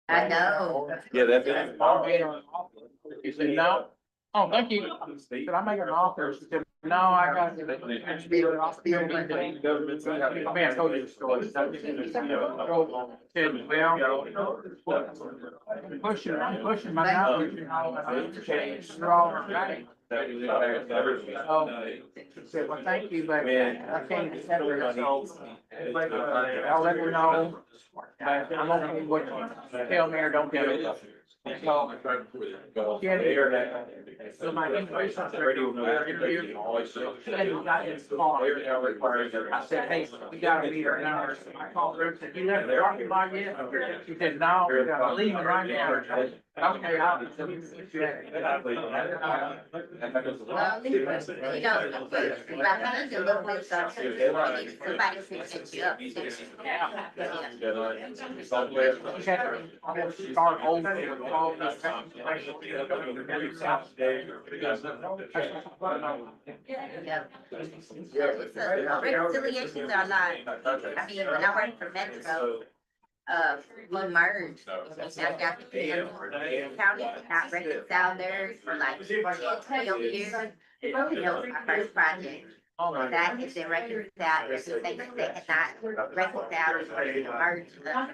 I know. Yeah, that's it. He said, no. Oh, thank you. Did I make an offer? She said, no, I got it. I mean, I told you the story. Said, well, I'm pushing my numbers, you know, they're all right. So, she said, well, thank you, but I can't accept it, so I'll let her know. But I'm okay with what you tell me or don't tell me. So, so my information interview, she hadn't got his call. I said, hey, we gotta meet her number. So I called her and said, you left the parking lot yet? She said, no, I'm leaving right now. Okay, I'll. Well, you know, my husband looked with somebody to set you up. Start over. Reconciliations are not, I mean, when I worked for Metro, we merged. I got the county not reconciled theirs for like 12 years. And that was my first project. That had been reconciled, everything that they had not reconciled, merged together.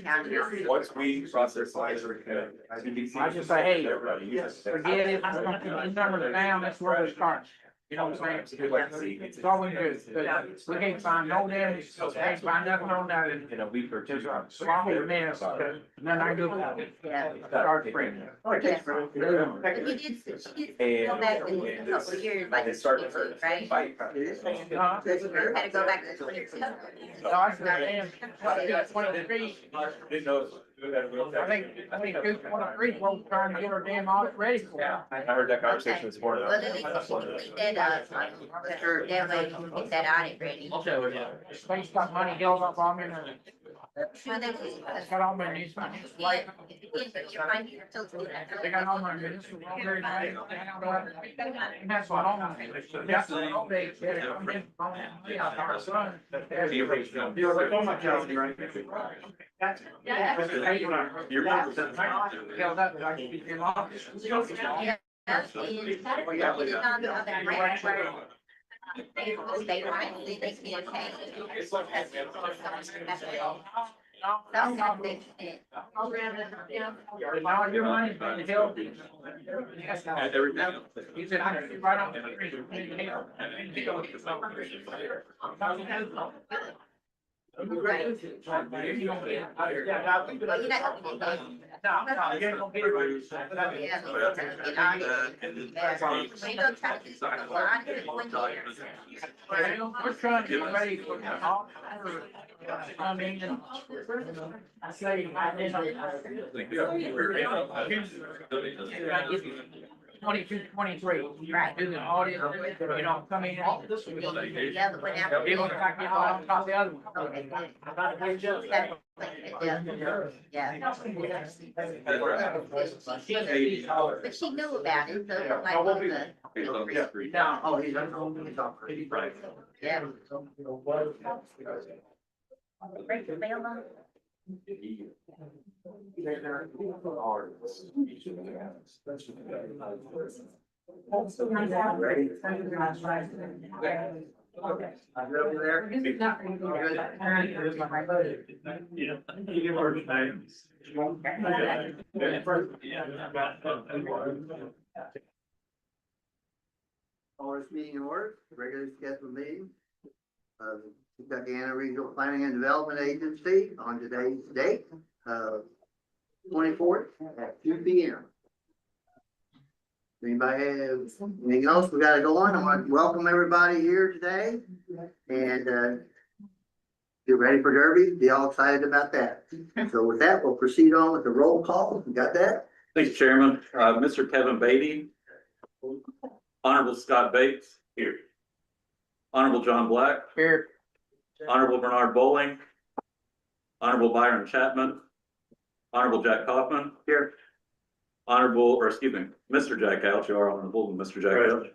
Counties. Once we process. I just say, hey, forget it, I'm gonna put these numbers down, that's where it starts. You know what I'm saying? It's all we do, we can't find no damage, can't find nothing on that, In a week or two. just sloppy mess, nothing I do about it. Yeah. Start spring. But you did, she did go back in a couple of years, like It started 22, first. right? You had to go back to 22. No, I said, damn, 23. Didn't know. I think 223, we're trying to get our damn audit ready for it. I heard that conversation this morning. Well, at least she can clean that up, that way you can get that audit ready. Space got money held up on me, and Sure they will. it's got all my needs, my like, they got all my municipal water, and that's what all my. That's what all they said. Our son. You're. Held up, I should be in office. They right, they can't pay. Now your money's been held. He said, I can right on the street. We're trying to get ready for the all. I mean, I say, I did. 22, 23. Right. Do the audit, you know, come in. The other one out. Even if I get on top of the other one. Okay, good. Yeah. But she knew about it, so it might be the. No, oh, he's right. Yeah. Break the mail on. This meeting in order, regularly scheduled meeting of the Kentuckiana Regional Planning and Development Agency on today's date, 24th at 2 p.m. Anybody have anything else we gotta go on? I want to welcome everybody here today and get ready for Derby. Be all excited about that. So with that, we'll proceed on with the roll call. You got that? Thanks, Chairman. Mr. Kevin Beatty. Honorable Scott Bates. Here. Honorable John Black. Here. Honorable Bernard Bowling. Honorable Byron Chapman. Honorable Jack Kaufman. Here. Honorable, or excuse me, Mr. Jack Couch, you are honorable, Mr. Jack Couch.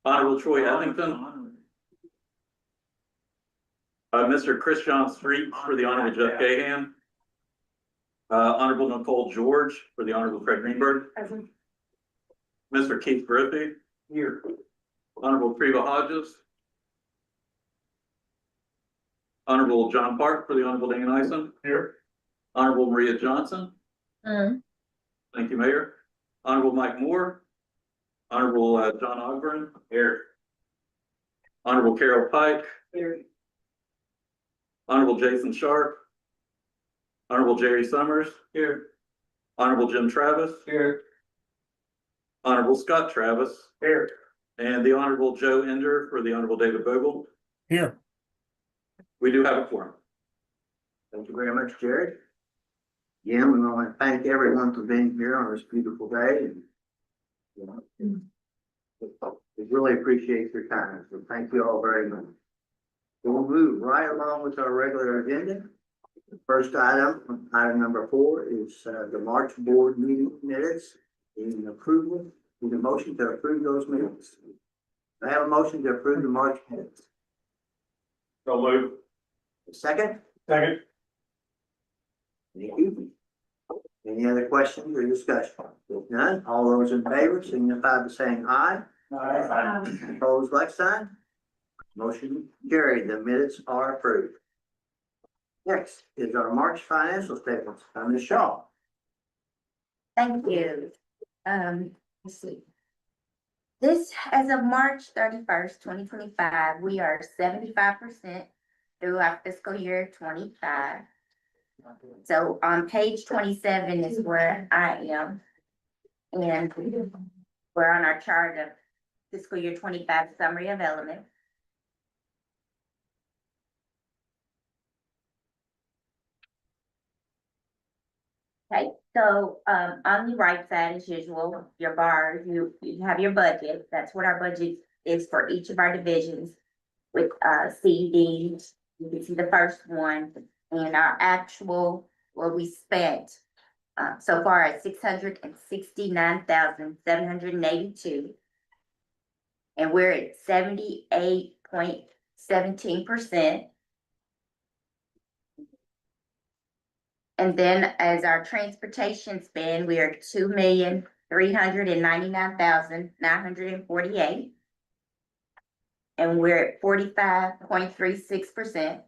Honorable Troy Ellington. Mr. Chris John Street for the Honorable Jeff Gahan. Honorable Nicole George for the Honorable Craig Greenberg. Mr. Keith Griffey. Here. Honorable Treva Hodges. Honorable John Park for the Honorable Dan Ison. Here. Honorable Maria Johnson. Thank you, Mayor. Honorable Mike Moore. Honorable John Ogburn. Here. Honorable Carol Pike. Here. Honorable Jason Sharp. Honorable Jerry Summers. Here. Honorable Jim Travis. Here. Honorable Scott Travis. Here. And the Honorable Joe Ender for the Honorable David Vogel. Here. We do have a quorum. Thank you very much, Jared. Again, we want to thank everyone for being here on this beautiful day. And, you know, we really appreciate your time, so thank you all very much. We'll move right along with our regular agenda. The first item, item number 4, is the March board meeting minutes and approval. Need a motion to approve those minutes. I have a motion to approve the March minutes. So move. Second? Second. Thank you. Any other questions or discussion? If none, all those in favor signify by saying aye. Aye. Opposed, like sign. Motion carried. The minutes are approved. Next is our March financial statements. Ms. Shaw. Thank you. Let's see. This, as of March 31st, 2025, we are 75% through our fiscal year 25. So on page 27 is where I am. And we're on our chart of fiscal year 25 summary of elements. Okay, so on the right side, as usual, your bars, you have your budget. That's what our budget is for each of our divisions with C, D. You can see the first one and our actual, what we spent so far at $669,782. And we're at 78.17%. And then as our transportation spend, we are $2,399,948. And we're at 45.36%.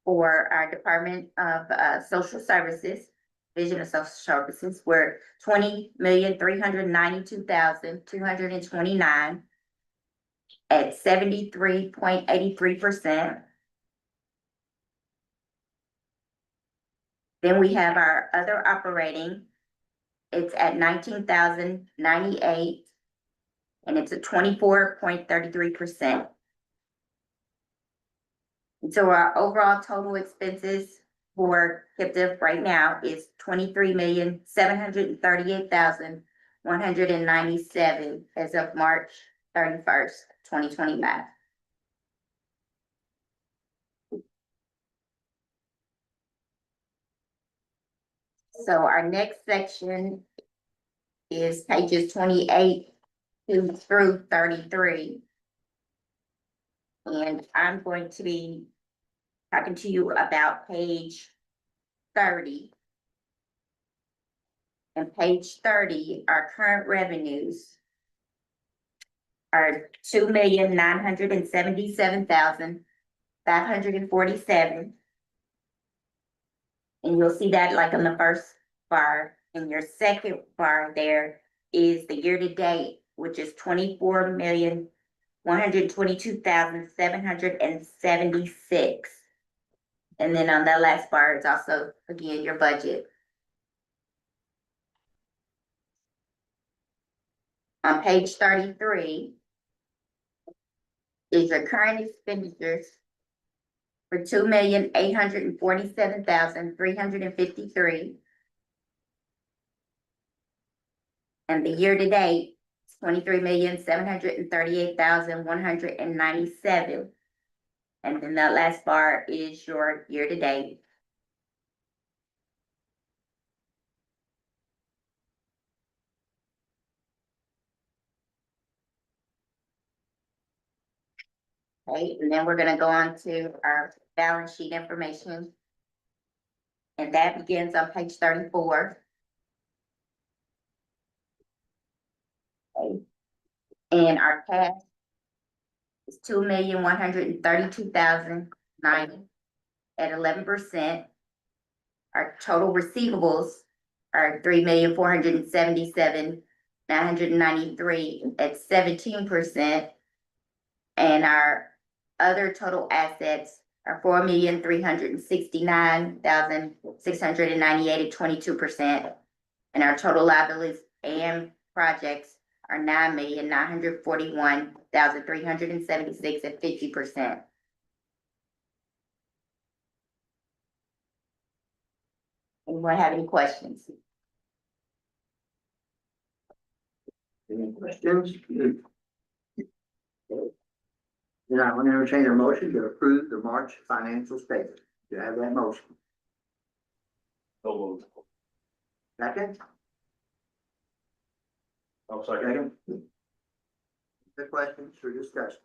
For our Department of Social Services, Division of Social Services, we're $20,392,229 at 73.83%. Then we have our other operating. It's at 19,098, and it's a 24.33%. And so our overall total expenses for KIPDA right now is $23,738,197 as of March 31st, 2025. So our next section is pages 28 through 33. And I'm going to be talking to you about page 30. And page 30, our current revenues are $2,977,547. And you'll see that like on the first bar, and your second bar there is the year-to-date, which is $24,122,776. And then on that last bar, it's also, again, your budget. On page 33 is your current expenditures for $2,847,353. And the year-to-date is $23,738,197. And then that last bar is your year-to-date. Okay, and then we're gonna go on to our balance sheet information. And that begins on page 34. Okay. And our cash is 2,132,090 at 11%. Our total receivables are 3,477,993 at 17%. And our other total assets are 4,369,698 at 22%. And our total liabilities and projects are 9,941,376 at 50%. Anyone have any questions? Any questions? Then I want to entertain a motion to approve the March financial statement. Do you have that motion? Second? I'll second. The questions or discussion?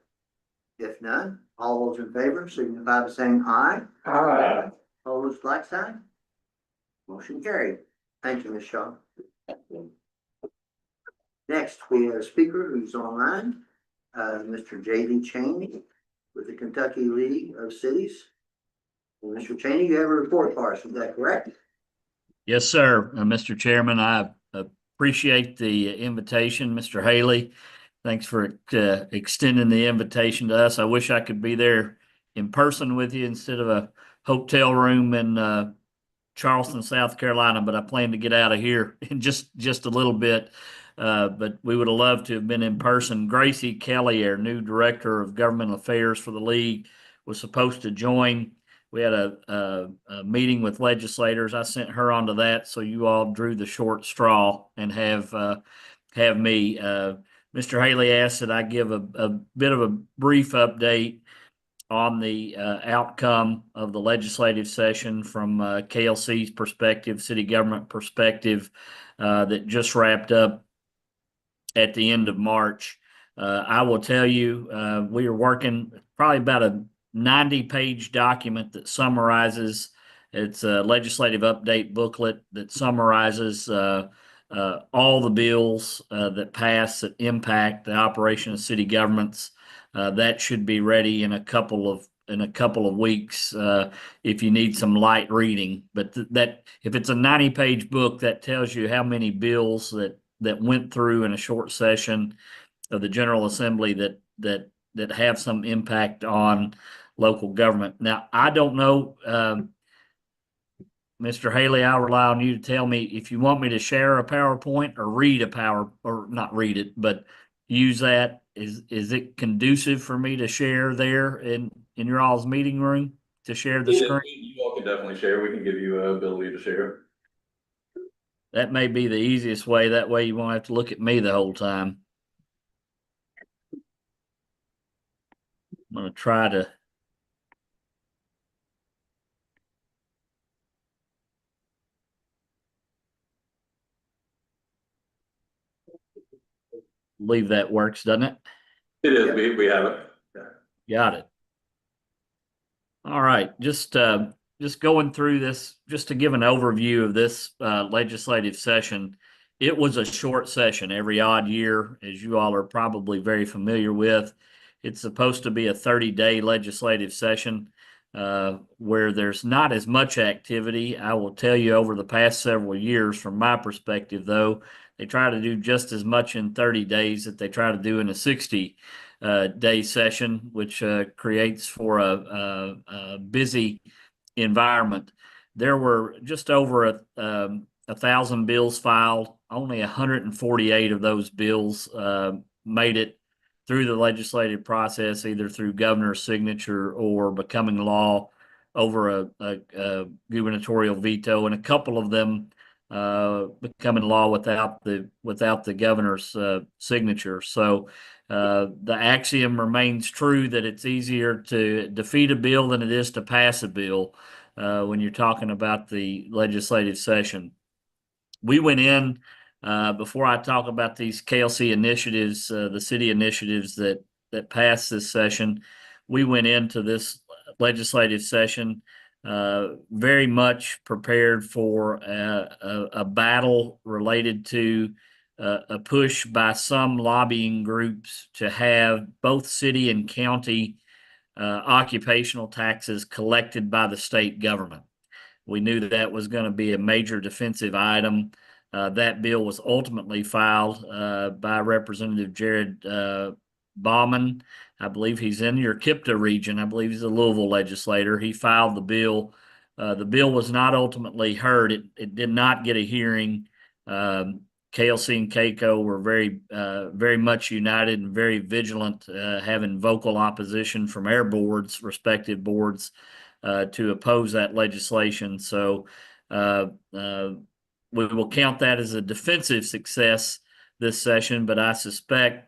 If none, all those in favor signify by saying aye. Aye. All those like sign? Motion carried. Thank you, Ms. Shaw. Next, we have a speaker who's online, Mr. J.D. Cheney with the Kentucky League of Cities. And Mr. Cheney, you have a report for us, is that correct? Yes, sir. Mr. Chairman, I appreciate the invitation, Mr. Haley. Thanks for extending the invitation to us. I wish I could be there in person with you instead of a hotel room in Charleston, South Carolina, but I plan to get out of here in just a little bit. But we would have loved to have been in person. Gracie Kelly, our new Director of Government Affairs for the League, was supposed to join. We had a meeting with legislators. I sent her onto that, so you all drew the short straw and have me. Mr. Haley asked that I give a bit of a brief update on the outcome of the legislative session from KLC's perspective, city government perspective, that just wrapped up at the end of March. I will tell you, we are working probably about a 90-page document that summarizes. It's a legislative update booklet that summarizes all the bills that pass that impact the operation of city governments. That should be ready in a couple of weeks if you need some light reading. But that if it's a 90-page book, that tells you how many bills that went through in a short session of the General Assembly that have some impact on local government. Now, I don't know, Mr. Haley, I'll rely on you to tell me if you want me to share a PowerPoint or or not read it, but use that. Is it conducive for me to share there in your all's meeting room to share the screen? You all can definitely share. We can give you a ability to share. That may be the easiest way. That way you won't have to look at me the whole time. I'm going to try to. Believe that works, doesn't it? It is. We have it. Got it. All right. Just going through this, just to give an overview of this legislative session. It was a short session every odd year, as you all are probably very familiar with. It's supposed to be a 30-day legislative session where there's not as much activity. I will tell you over the past several years, from my perspective, though, they try to do just as much in 30 days that they try to do in a 60-day session, which creates for a busy environment. There were just over 1,000 bills filed. Only 148 of those bills made it through the legislative process, either through governor's signature or becoming law over a gubernatorial veto, and a couple of them becoming law without the governor's signature. So the axiom remains true that it's easier to defeat a bill than it is to pass a bill when you're talking about the legislative session. We went in, before I talk about these KLC initiatives, the city initiatives that passed this session, we went into this legislative session very much prepared for a battle related to a push by some lobbying groups to have both city and county occupational taxes collected by the state government. We knew that was going to be a major defensive item. That bill was ultimately filed by Representative Jared Bauman. I believe he's in your KIPDA region. I believe he's a Louisville legislator. He filed the bill. The bill was not ultimately heard. It did not get a hearing. KLC and KCO were very much united and very vigilant, having vocal opposition from our boards, respective boards, to oppose that legislation. So we will count that as a defensive success this session, but I suspect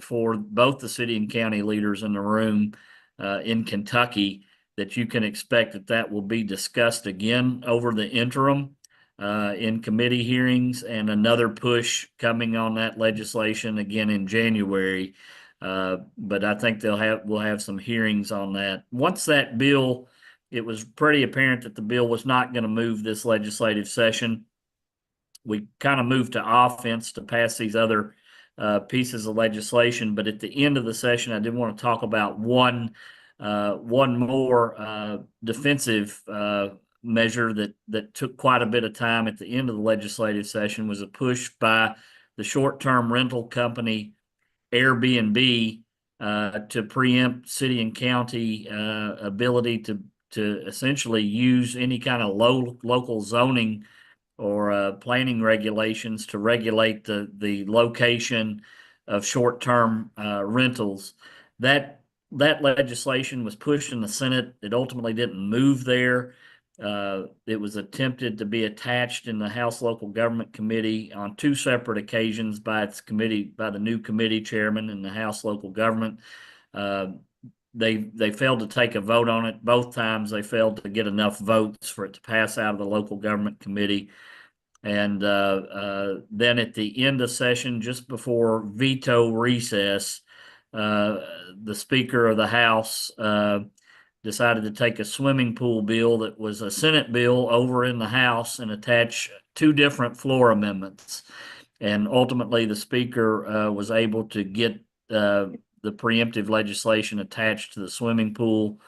for both the city and county leaders in the room in Kentucky that you can expect that that will be discussed again over the interim in committee hearings, and another push coming on that legislation again in January. But I think we'll have some hearings on that. Once that bill, it was pretty apparent that the bill was not going to move this legislative session. We kind of moved to offense to pass these other pieces of legislation. But at the end of the session, I did want to talk about one more defensive measure that took quite a bit of time at the end of the legislative session. Was a push by the short-term rental company Airbnb to preempt city and county ability to essentially use any kind of local zoning or planning regulations to regulate the location of short-term rentals. That legislation was pushed in the Senate. It ultimately didn't move there. It was attempted to be attached in the House Local Government Committee on two separate occasions by the new committee chairman in the House Local Government. They failed to take a vote on it. Both times they failed to get enough votes for it to pass out of the Local Government Committee. And then at the end of session, just before veto recess, the Speaker of the House decided to take a swimming pool bill that was a Senate bill over in the House and attach two different floor amendments. And ultimately, the Speaker was able to get the preemptive legislation attached to the swimming pool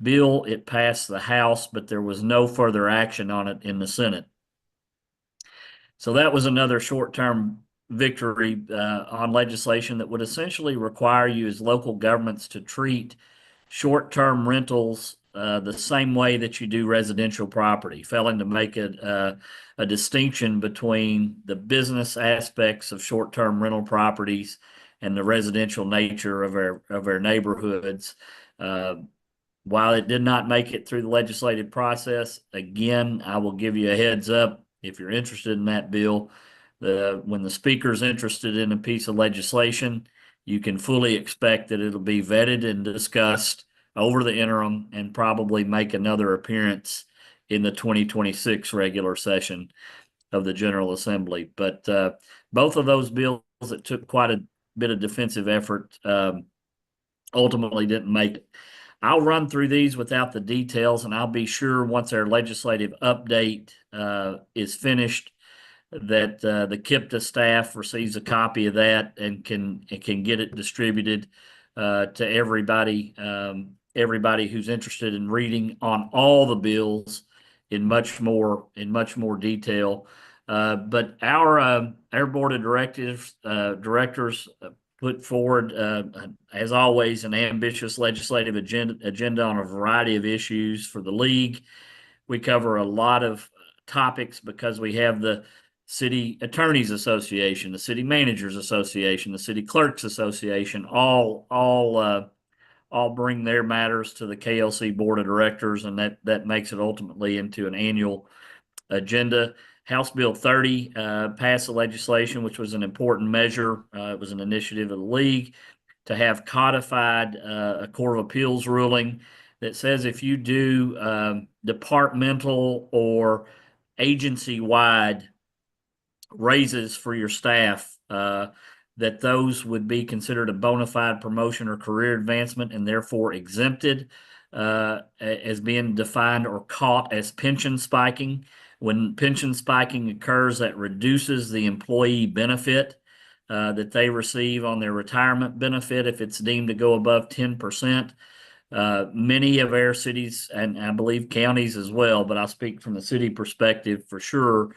bill. It passed the House, but there was no further action on it in the Senate. So that was another short-term victory on legislation that would essentially require you as local governments to treat short-term rentals the same way that you do residential property, failing to make a distinction between the business aspects of short-term rental properties and the residential nature of our neighborhoods. While it did not make it through the legislative process, again, I will give you a heads up. If you're interested in that bill, when the Speaker's interested in a piece of legislation, you can fully expect that it'll be vetted and discussed over the interim and probably make another appearance in the 2026 regular session of the General Assembly. But both of those bills that took quite a bit of defensive effort ultimately didn't make it. I'll run through these without the details, and I'll be sure once our legislative update is finished that the KIPDA staff receives a copy of that and can get it distributed to everybody who's interested in reading on all the bills in much more detail. But our board of directors put forward, as always, an ambitious legislative agenda on a variety of issues for the league. We cover a lot of topics because we have the City Attorneys Association, the City Managers Association, the City Clerks Association, all bring their matters to the KLC Board of Directors, and that makes it ultimately into an annual agenda. House Bill 30 passed the legislation, which was an important measure. It was an initiative of the league to have codified a Court of Appeals ruling that says if you do departmental or agency-wide raises for your staff, that those would be considered a bona fide promotion or career advancement and therefore exempted as being defined or caught as pension spiking. When pension spiking occurs, that reduces the employee benefit that they receive on their retirement benefit if it's deemed to go above 10%. Many of our cities, and I believe counties as well, but I'll speak from the city perspective for sure,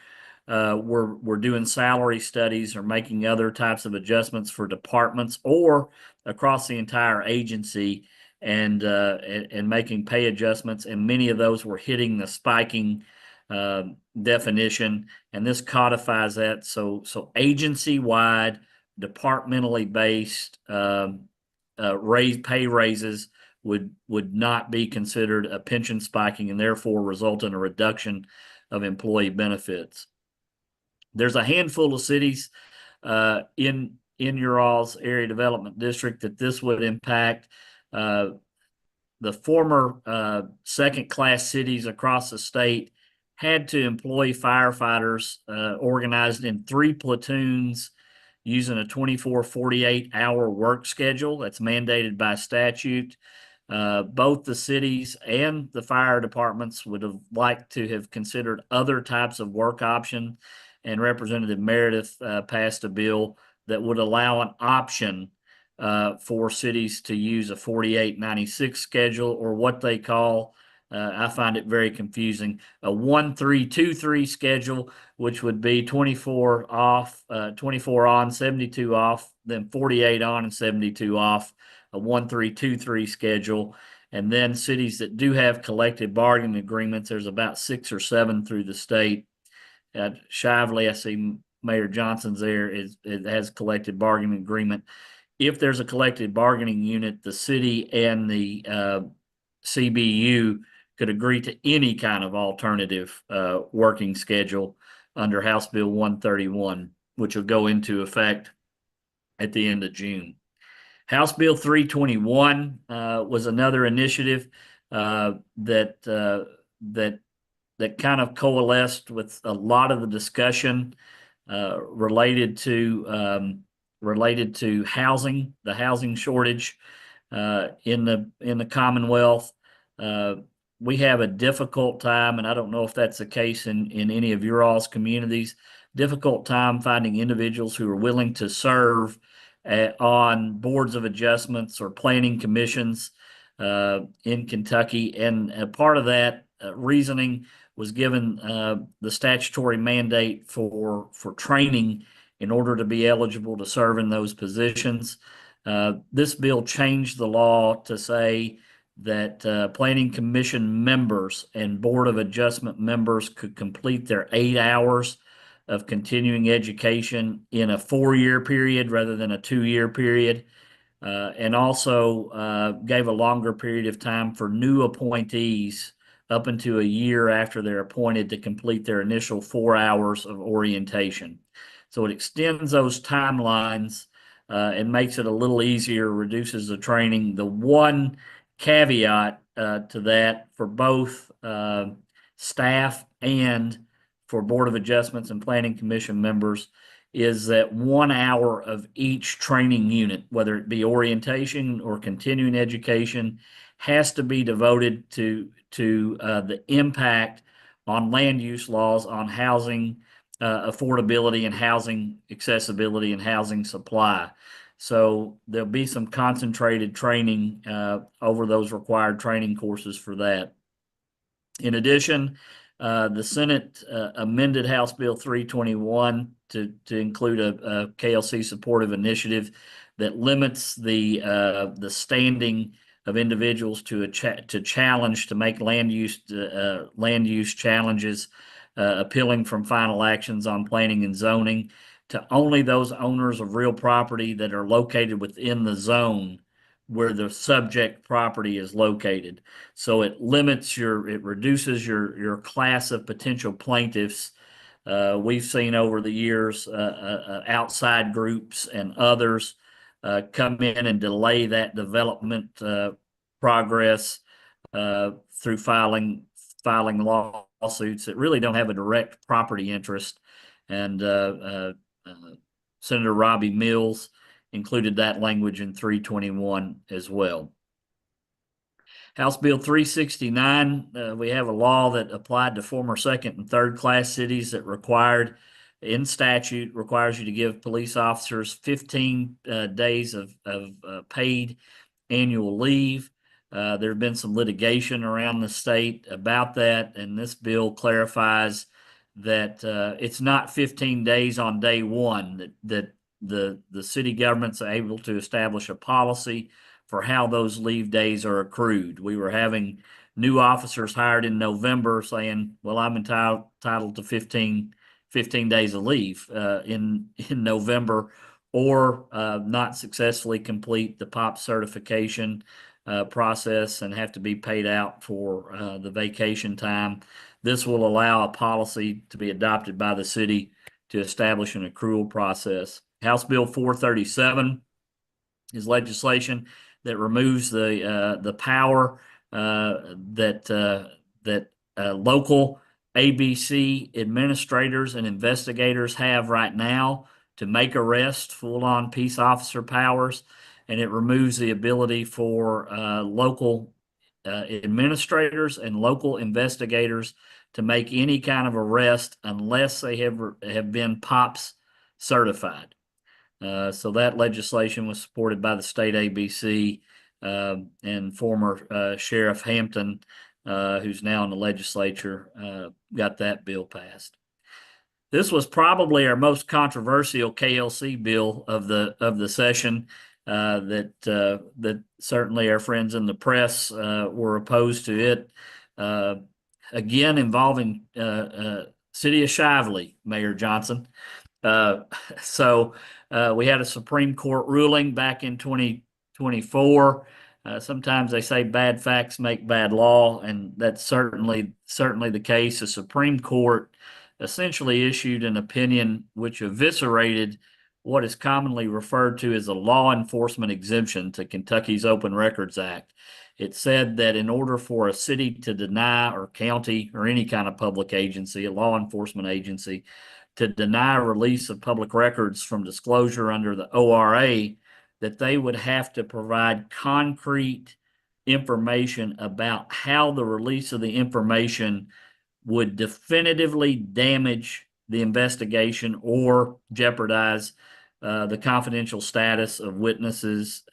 we're doing salary studies or making other types of adjustments for departments or across the entire agency and making pay adjustments. And many of those were hitting the spiking definition, and this codifies that. So agency-wide, departmentally based pay raises would not be considered a pension spiking and therefore result in a reduction of employee benefits. There's a handful of cities in your all's area development district that this would impact. The former second-class cities across the state had to employ firefighters organized in 3 platoons using a 24-48-hour work schedule that's mandated by statute. Both the cities and the fire departments would have liked to have considered other types of work option, and Representative Meredith passed a bill that would allow an option for cities to use a 48-96 schedule, or what they call, I find it very confusing, a 1-3-2-3 schedule, which would be 24 off, 24 on, 72 off, then 48 on and 72 off, a 1-3-2-3 schedule. And then cities that do have collective bargaining agreements, there's about 6 or 7 through the state. Shively, I see Mayor Johnson's there, it has collective bargaining agreement. If there's a collective bargaining unit, the city and the CBU could agree to any kind of alternative working schedule under House Bill 131, which will go into effect at the end of June. House Bill 321 was another initiative that kind of coalesced with a lot of the discussion related to housing, the housing shortage in the Commonwealth. We have a difficult time, and I don't know if that's the case in any of your all's communities, difficult time finding individuals who are willing to serve on boards of adjustments or planning commissions in Kentucky. And part of that reasoning was given the statutory mandate for training in order to be eligible to serve in those positions. This bill changed the law to say that planning commission members and board of adjustment members could complete their 8 hours of continuing education in a 4-year period rather than a 2-year period, and also gave a longer period of time for new appointees up into a year after they're appointed to complete their initial 4 hours of orientation. So it extends those timelines and makes it a little easier, reduces the training. The one caveat to that for both staff and for Board of Adjustments and Planning Commission members is that 1 hour of each training unit, whether it be orientation or continuing education, has to be devoted to the impact on land use laws, on housing affordability and housing accessibility and housing supply. So there'll be some concentrated training over those required training courses for that. In addition, the Senate amended House Bill 321 to include a KLC supportive initiative that limits the standing of individuals to challenge, to make land use challenges appealing from final actions on planning and zoning to only those owners of real property that are located within the zone where the subject property is located. So it reduces your class of potential plaintiffs. We've seen over the years outside groups and others come in and delay that development progress through filing lawsuits that really don't have a direct property interest. And Senator Robbie Mills included that language in 321 as well. House Bill 369, we have a law that applied to former second and third class cities that required, in statute, requires you to give police officers 15 days of paid annual leave. There have been some litigation around the state about that, and this bill clarifies that it's not 15 days on day one, that the city government's able to establish a policy for how those leave days are accrued. We were having new officers hired in November saying, well, I'm entitled to 15 days of leave in November, or not successfully complete the POP certification process and have to be paid out for the vacation time. This will allow a policy to be adopted by the city to establish an accrual process. House Bill 437 is legislation that removes the power that local ABC administrators and investigators have right now to make arrests, full-on peace officer powers, and it removes the ability for local administrators and local investigators to make any kind of arrest unless they have been POPs certified. So that legislation was supported by the state ABC and former Sheriff Hampton, who's now in the legislature, got that bill passed. This was probably our most controversial KLC bill of the session. That certainly our friends in the press were opposed to it. Again, involving City of Shively, Mayor Johnson. So we had a Supreme Court ruling back in 2024. Sometimes they say bad facts make bad law, and that's certainly the case. The Supreme Court essentially issued an opinion which eviscerated what is commonly referred to as a law enforcement exemption to Kentucky's Open Records Act. It said that in order for a city to deny, or county, or any kind of public agency, a law enforcement agency, to deny release of public records from disclosure under the ORA, that they would have to provide concrete information about how the release of the information would definitively damage the investigation or jeopardize the confidential status of witnesses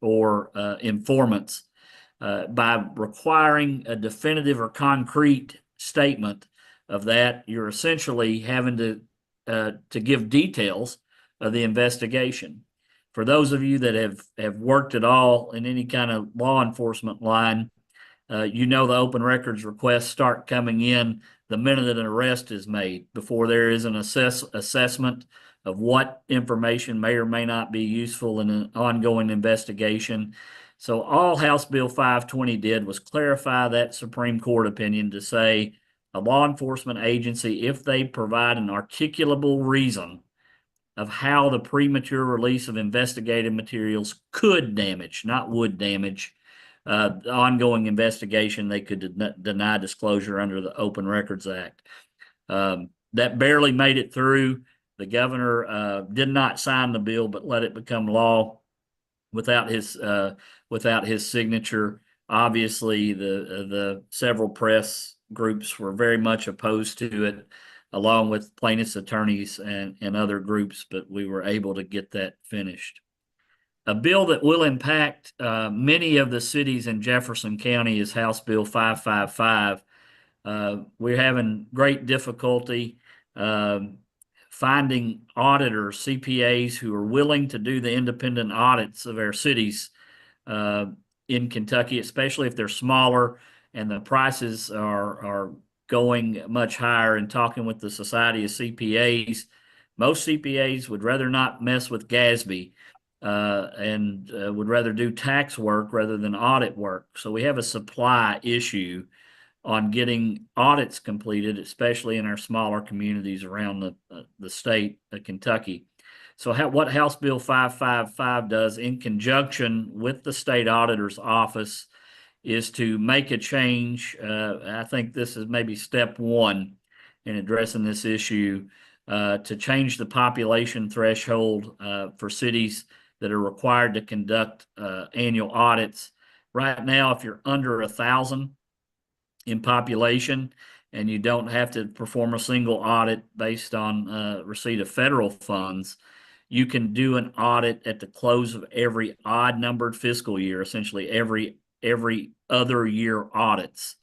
or informants. By requiring a definitive or concrete statement of that, you're essentially having to give details of the investigation. For those of you that have worked at all in any kind of law enforcement line, you know the open records requests start coming in the minute that an arrest is made, before there is an assessment of what information may or may not be useful in an ongoing investigation. So all House Bill 520 did was clarify that Supreme Court opinion to say a law enforcement agency, if they provide an articulable reason of how the premature release of investigative materials could damage, not would damage, the ongoing investigation, they could deny disclosure under the Open Records Act. That barely made it through. The governor did not sign the bill, but let it become law without his signature. Obviously, the several press groups were very much opposed to it, along with plaintiffs' attorneys and other groups, but we were able to get that finished. A bill that will impact many of the cities in Jefferson County is House Bill 555. We're having great difficulty finding auditors, CPAs, who are willing to do the independent audits of our cities in Kentucky, especially if they're smaller and the prices are going much higher. And talking with the Society of CPAs, most CPAs would rather not mess with GASB and would rather do tax work rather than audit work. So we have a supply issue on getting audits completed, especially in our smaller communities around the state of Kentucky. So what House Bill 555 does, in conjunction with the state auditor's office, is to make a change. I think this is maybe step one in addressing this issue, to change the population threshold for cities that are required to conduct annual audits. Right now, if you're under 1,000 in population and you don't have to perform a single audit based on receipt of federal funds, you can do an audit at the close of every odd numbered fiscal year. Essentially, every other year audits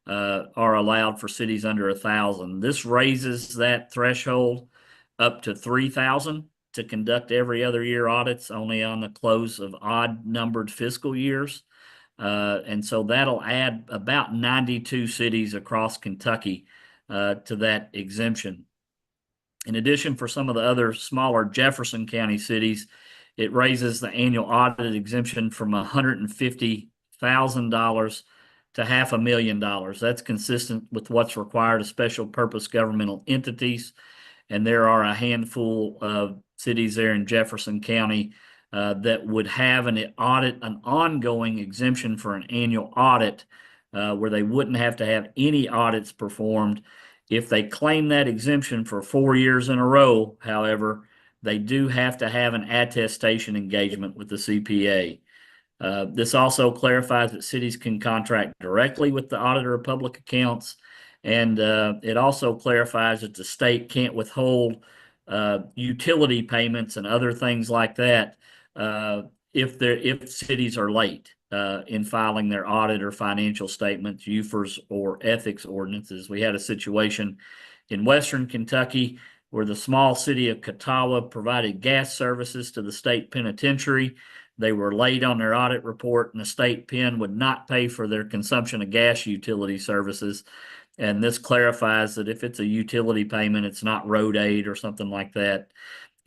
are allowed for cities under 1,000. This raises that threshold up to 3,000 to conduct every other year audits, only on the close of odd numbered fiscal years. And so that'll add about 92 cities across Kentucky to that exemption. In addition, for some of the other smaller Jefferson County cities, it raises the annual audit exemption from $150,000 to $500,000. That's consistent with what's required of special purpose governmental entities. And there are a handful of cities there in Jefferson County that would have an ongoing exemption for an annual audit where they wouldn't have to have any audits performed. If they claim that exemption for 4 years in a row, however, they do have to have an attestation engagement with the CPA. This also clarifies that cities can contract directly with the auditor of public accounts, and it also clarifies that the state can't withhold utility payments and other things like that if cities are late in filing their audit or financial statements, UFERS, or ethics ordinances. We had a situation in Western Kentucky where the small city of Catawba provided gas services to the state penitentiary. They were late on their audit report, and the state pen would not pay for their consumption of gas utility services. And this clarifies that if it's a utility payment, it's not road aid or something like that.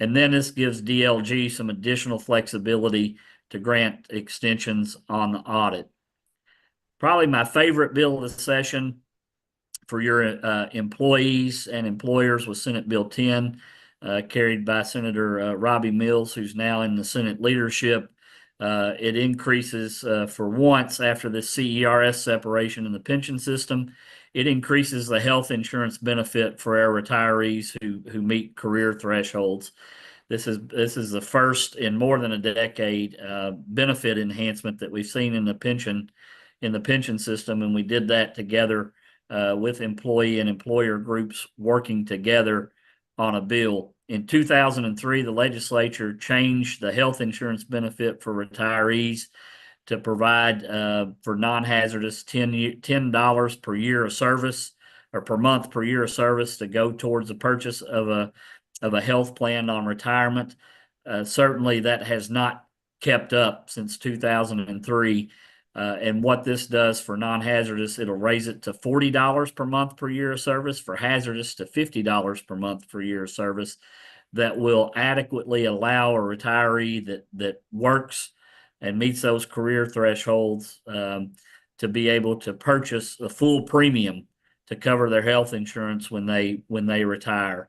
And then this gives DLG some additional flexibility to grant extensions on the audit. Probably my favorite bill of the session for your employees and employers was Senate Bill 10, carried by Senator Robbie Mills, who's now in the Senate leadership. It increases, for once, after the CERS separation in the pension system, it increases the health insurance benefit for our retirees who meet career thresholds. This is the first in more than a decade benefit enhancement that we've seen in the pension system, and we did that together with employee and employer groups working together on a bill. In 2003, the legislature changed the health insurance benefit for retirees to provide for non-hazardous $10 per year of service, or per month per year of service, to go towards the purchase of a health plan on retirement. Certainly that has not kept up since 2003. And what this does for non-hazardous, it'll raise it to $40 per month per year of service, for hazardous to $50 per month per year of service. That will adequately allow a retiree that works and meets those career thresholds to be able to purchase a full premium to cover their health insurance when they retire.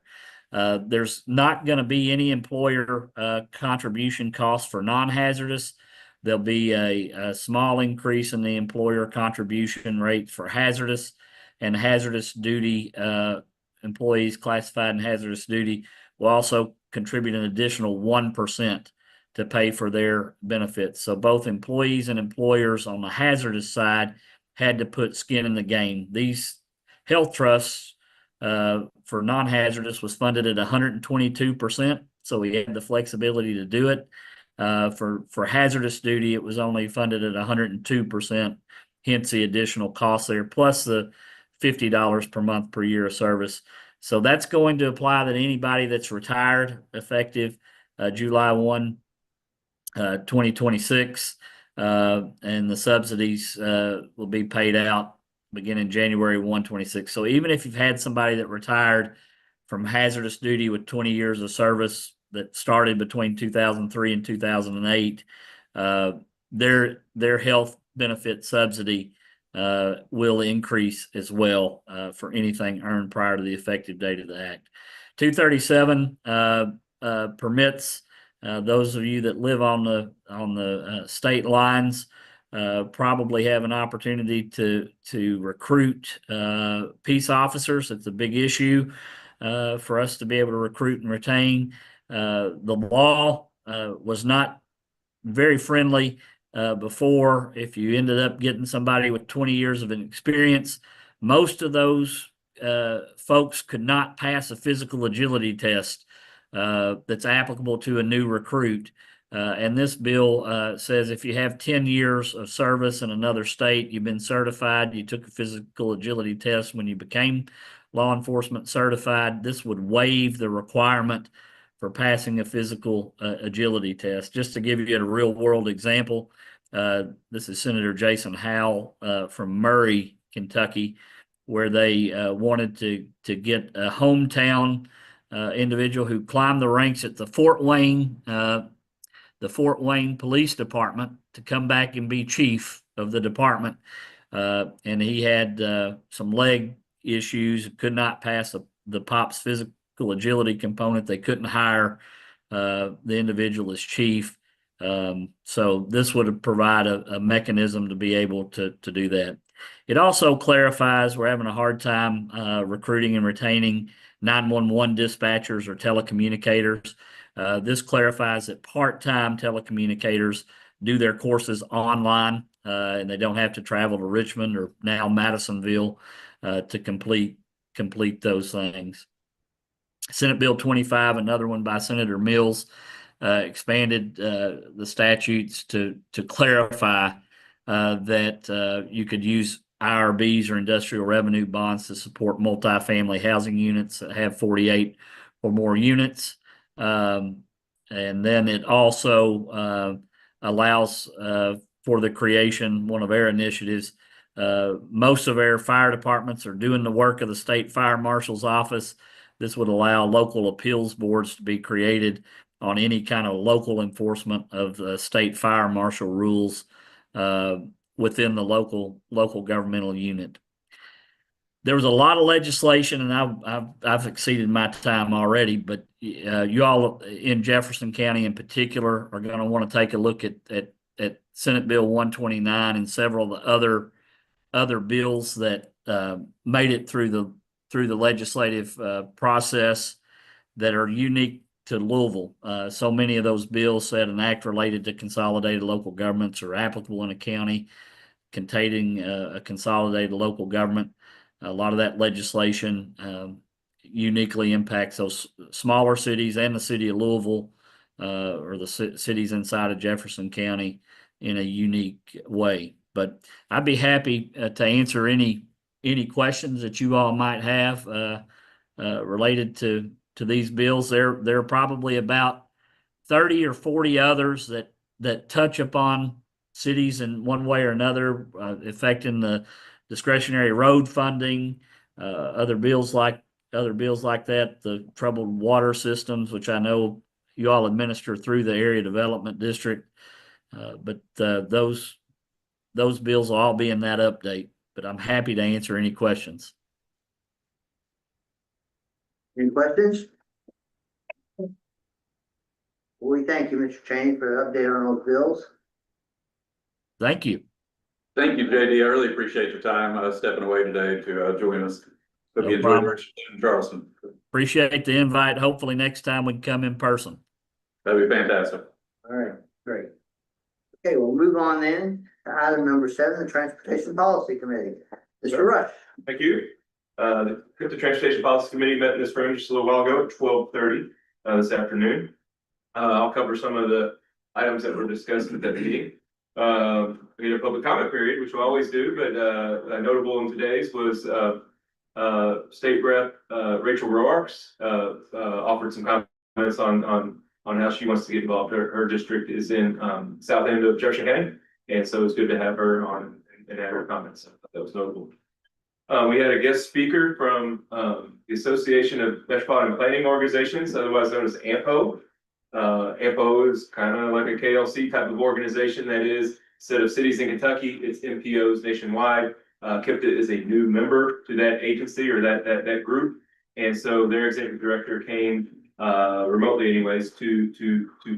There's not going to be any employer contribution costs for non-hazardous. There'll be a small increase in the employer contribution rate for hazardous, and hazardous duty employees classified in hazardous duty will also contribute an additional 1% to pay for their benefits. So both employees and employers on the hazardous side had to put skin in the game. These health trusts for non-hazardous was funded at 122%, so we had the flexibility to do it. For hazardous duty, it was only funded at 102%, hence the additional cost there, plus the $50 per month per year of service. So that's going to apply to anybody that's retired effective July 1, 2026, and the subsidies will be paid out beginning January 1, 2026. So even if you've had somebody that retired from hazardous duty with 20 years of service that started between 2003 and 2008, their health benefit subsidy will increase as well for anything earned prior to the effective date of the act. 237 permits those of you that live on the state lines probably have an opportunity to recruit peace officers. It's a big issue. for us to be able to recruit and retain. The law was not very friendly before. If you ended up getting somebody with 20 years of experience, most of those folks could not pass a physical agility test that's applicable to a new recruit. And this bill says if you have 10 years of service in another state, you've been certified, you took a physical agility test when you became law enforcement certified, this would waive the requirement for passing a physical agility test. Just to give you a real world example, this is Senator Jason Howell from Murray, Kentucky, where they wanted to get a hometown individual who climbed the ranks at the Fort Wayne Police Department to come back and be chief of the department. And he had some leg issues, could not pass the POPs physical agility component. They couldn't hire the individual as chief. So this would provide a mechanism to be able to do that. It also clarifies we're having a hard time recruiting and retaining 911 dispatchers or telecommunicators. This clarifies that part-time telecommunicators do their courses online and they don't have to travel to Richmond or now Madisonville to complete those things. Senate Bill 25, another one by Senator Mills, expanded the statutes to clarify that you could use IRBs or industrial revenue bonds to support multifamily housing units that have 48 or more units. And then it also allows for the creation, one of our initiatives. Most of our fire departments are doing the work of the state fire marshal's office. This would allow local appeals boards to be created on any kind of local enforcement of state fire marshal rules within the local governmental unit. There was a lot of legislation, and I've exceeded my time already, but you all in Jefferson County in particular are going to want to take a look at Senate Bill 129 and several of the other bills that made it through the legislative process that are unique to Louisville. So many of those bills said an act related to consolidated local governments are applicable in a county containing a consolidated local government. A lot of that legislation uniquely impacts those smaller cities and the city of Louisville or the cities inside of Jefferson County in a unique way. But I'd be happy to answer any questions that you all might have related to these bills. There are probably about 30 or 40 others that touch upon cities in one way or another, affecting the discretionary road funding, other bills like that, the troubled water systems, which I know you all administer through the area development district. But those bills will all be in that update, but I'm happy to answer any questions. Any questions? We thank you, Mr. Cheney, for the update on those bills. Thank you. Thank you, JD. I really appreciate your time stepping away today to join us. Hope No you enjoyed problem. it in Charleston. Appreciate the invite. Hopefully next time we can come in person. That'd be fantastic. All right, great. Okay, we'll move on then to item number 7, the Transportation Policy Committee. Mr. Rush. Thank you. The KIPDA Transportation Policy Committee met in this room just a little while ago at 12:30 this afternoon. I'll cover some of the items that were discussed at that meeting. We had a public comment period, which we always do, but notable in today's was State Rep Rachel Roarks offered some comments on how she wants to get involved. Her district is in south end of Jefferson County, and so it's good to have her on and add her comments. That was notable. We had a guest speaker from the Association of Metropolitan Planning Organizations, otherwise known as AMPO. AMPO is kind of like a KLC type of organization that is, instead of cities in Kentucky, it's MPOs nationwide. KIPDA is a new member to that agency or that group. And so their executive director came remotely anyways to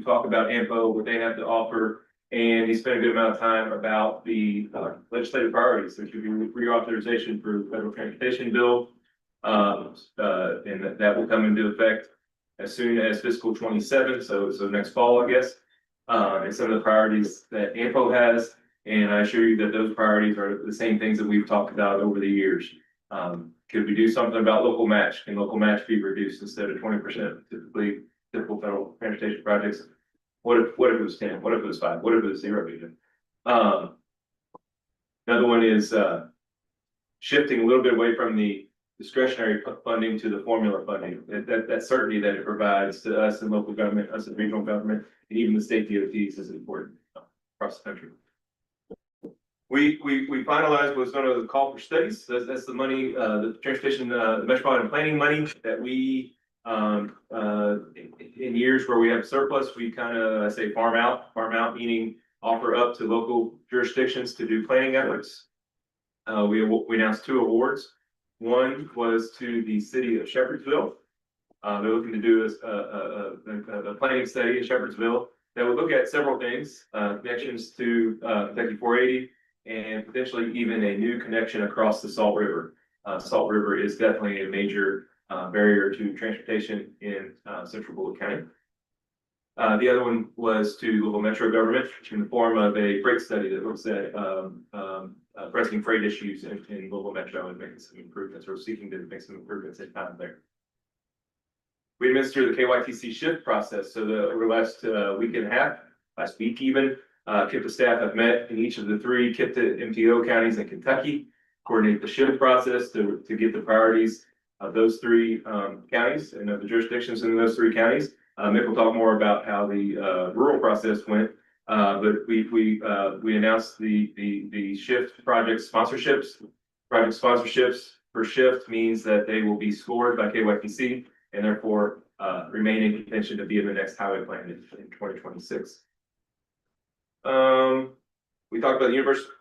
talk about AMPO, what they have to offer. And he spent a good amount of time about the legislative priorities. There should be reauthorization for the federal transportation bill. And that will come into effect as soon as fiscal 27, so next fall, I guess. And some of the priorities that AMPO has, and I assure you that those priorities are the same things that we've talked about over the years. Could we do something about local match? Can local match be reduced instead of 20%? Typical federal transportation projects. What if it was 10? What if it was 5? What if it was 0 even? Another one is shifting a little bit away from the discretionary funding to the formula funding. That certainty that it provides to us in local government, us in regional government, and even the state DOTs is important across the country. We finalized what's known as the call for studies. That's the money, the transportation, the metropolitan planning money that we in years where we have surplus, we kind of, I say farm out meaning offer up to local jurisdictions to do planning efforts. We announced 2 awards. One was to the city of Shepherdsville. They're looking to do a planning study in Shepherdsville that would look at several things, connections to Kentucky 480 and potentially even a new connection across the Salt River. Salt River is definitely a major barrier to transportation in central Bullitt County. The other one was to local metro government in the form of a freight study that looks at pressing freight issues in local metro and making some improvements or seeking to make some improvements in time there. We administer the KYTC shift process. So over the last week and a half, last week even, KIPDA staff have met in each of the 3 KIPDA MTO counties in Kentucky, coordinate the shift process to get the priorities of those 3 counties and of the jurisdictions in those 3 counties. Mick will talk more about how the rural process went, but we announced the shift project sponsorships. Project sponsorships per shift means that they will be scored by KYTC and therefore remain in contention to be in the next highway plan in 2026. We talked about the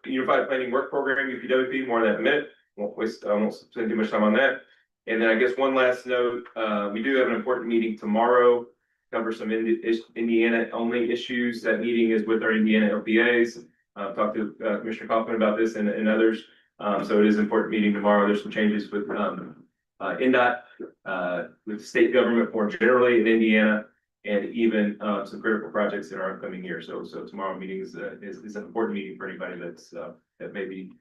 Unified Planning Work Program, UPWP, more on that in a minute. I won't spend too much time on that. And then I guess one last note, we do have an important meeting tomorrow, cover some Indiana only issues. That meeting is with our Indiana LPAs. Talked to Commissioner Kaufman about this and others. So it is an important meeting tomorrow. There's some changes with NDOT, with state government more generally in Indiana, and even some critical projects in our upcoming year. So tomorrow meeting is an important meeting for anybody that may be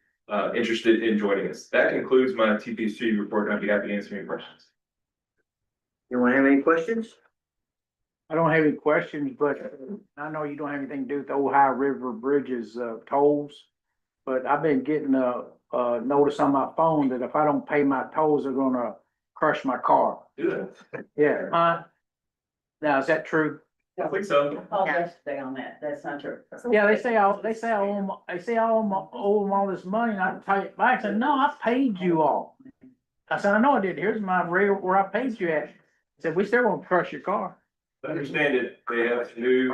interested in joining us. That concludes my TPC report, and I'd be happy to answer any questions. Anyone have any questions? I don't have any questions, but I know you don't have anything to do with the Ohio River Bridges tolls. But I've been getting a notice on my phone that if I don't pay my tolls, they're gonna crush my car. Do Yeah, now, is that true? I think so. Called yesterday on that, that's not true. Yeah, they say I owe them all this money, and I pay it back. I said, no, I paid you all. I said, I know I did. Here's my real where I paid you at. I said, we still won't crush your car. To understand it, they have new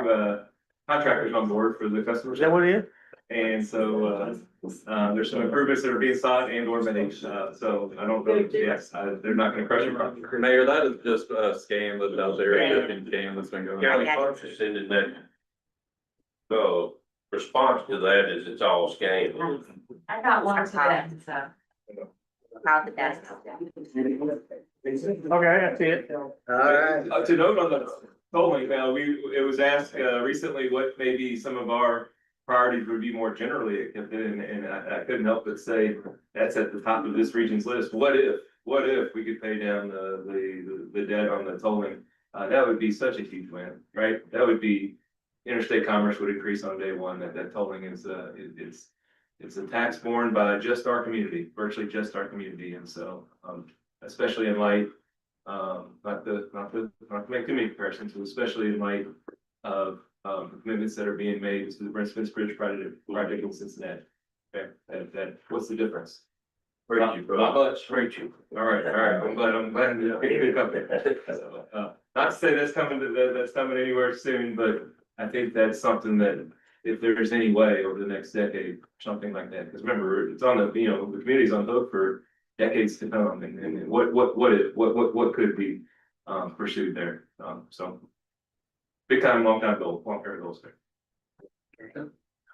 contractors on board for the customers. Is that what it is? And so there's some improvements that are being sought and or managed. So I don't know, yes, they're not gonna crush your property. Mayor, that is just a scam that's out there, a scam that's been going on. County clerk is sending that. So response to that is it's all scam. I got one today, so. How did that? Okay, that's it. All right. To note on the tolling, it was asked recently what maybe some of our priorities would be more generally, and I couldn't help but say that's at the top of this region's list. What if we could pay down the debt on the tolling? That would be such a huge win, right? That would be interstate commerce would increase on day one. That tolling is it's a tax borne by just our community, virtually just our community, and so especially in light, not to make too many comparisons, but especially in light of commitments that are being made to the Brent Spence Bridge project in Cincinnati. Okay, that what's the difference? Not much. Great you. All right. I'm glad you picked it up there. So, not to say that's coming anywhere soon, but I think that's something that if there's any way over the next decade, something like that, because remember, it's on the community's on the hook for decades to come, and what could be pursued there. So big time, long term goals there.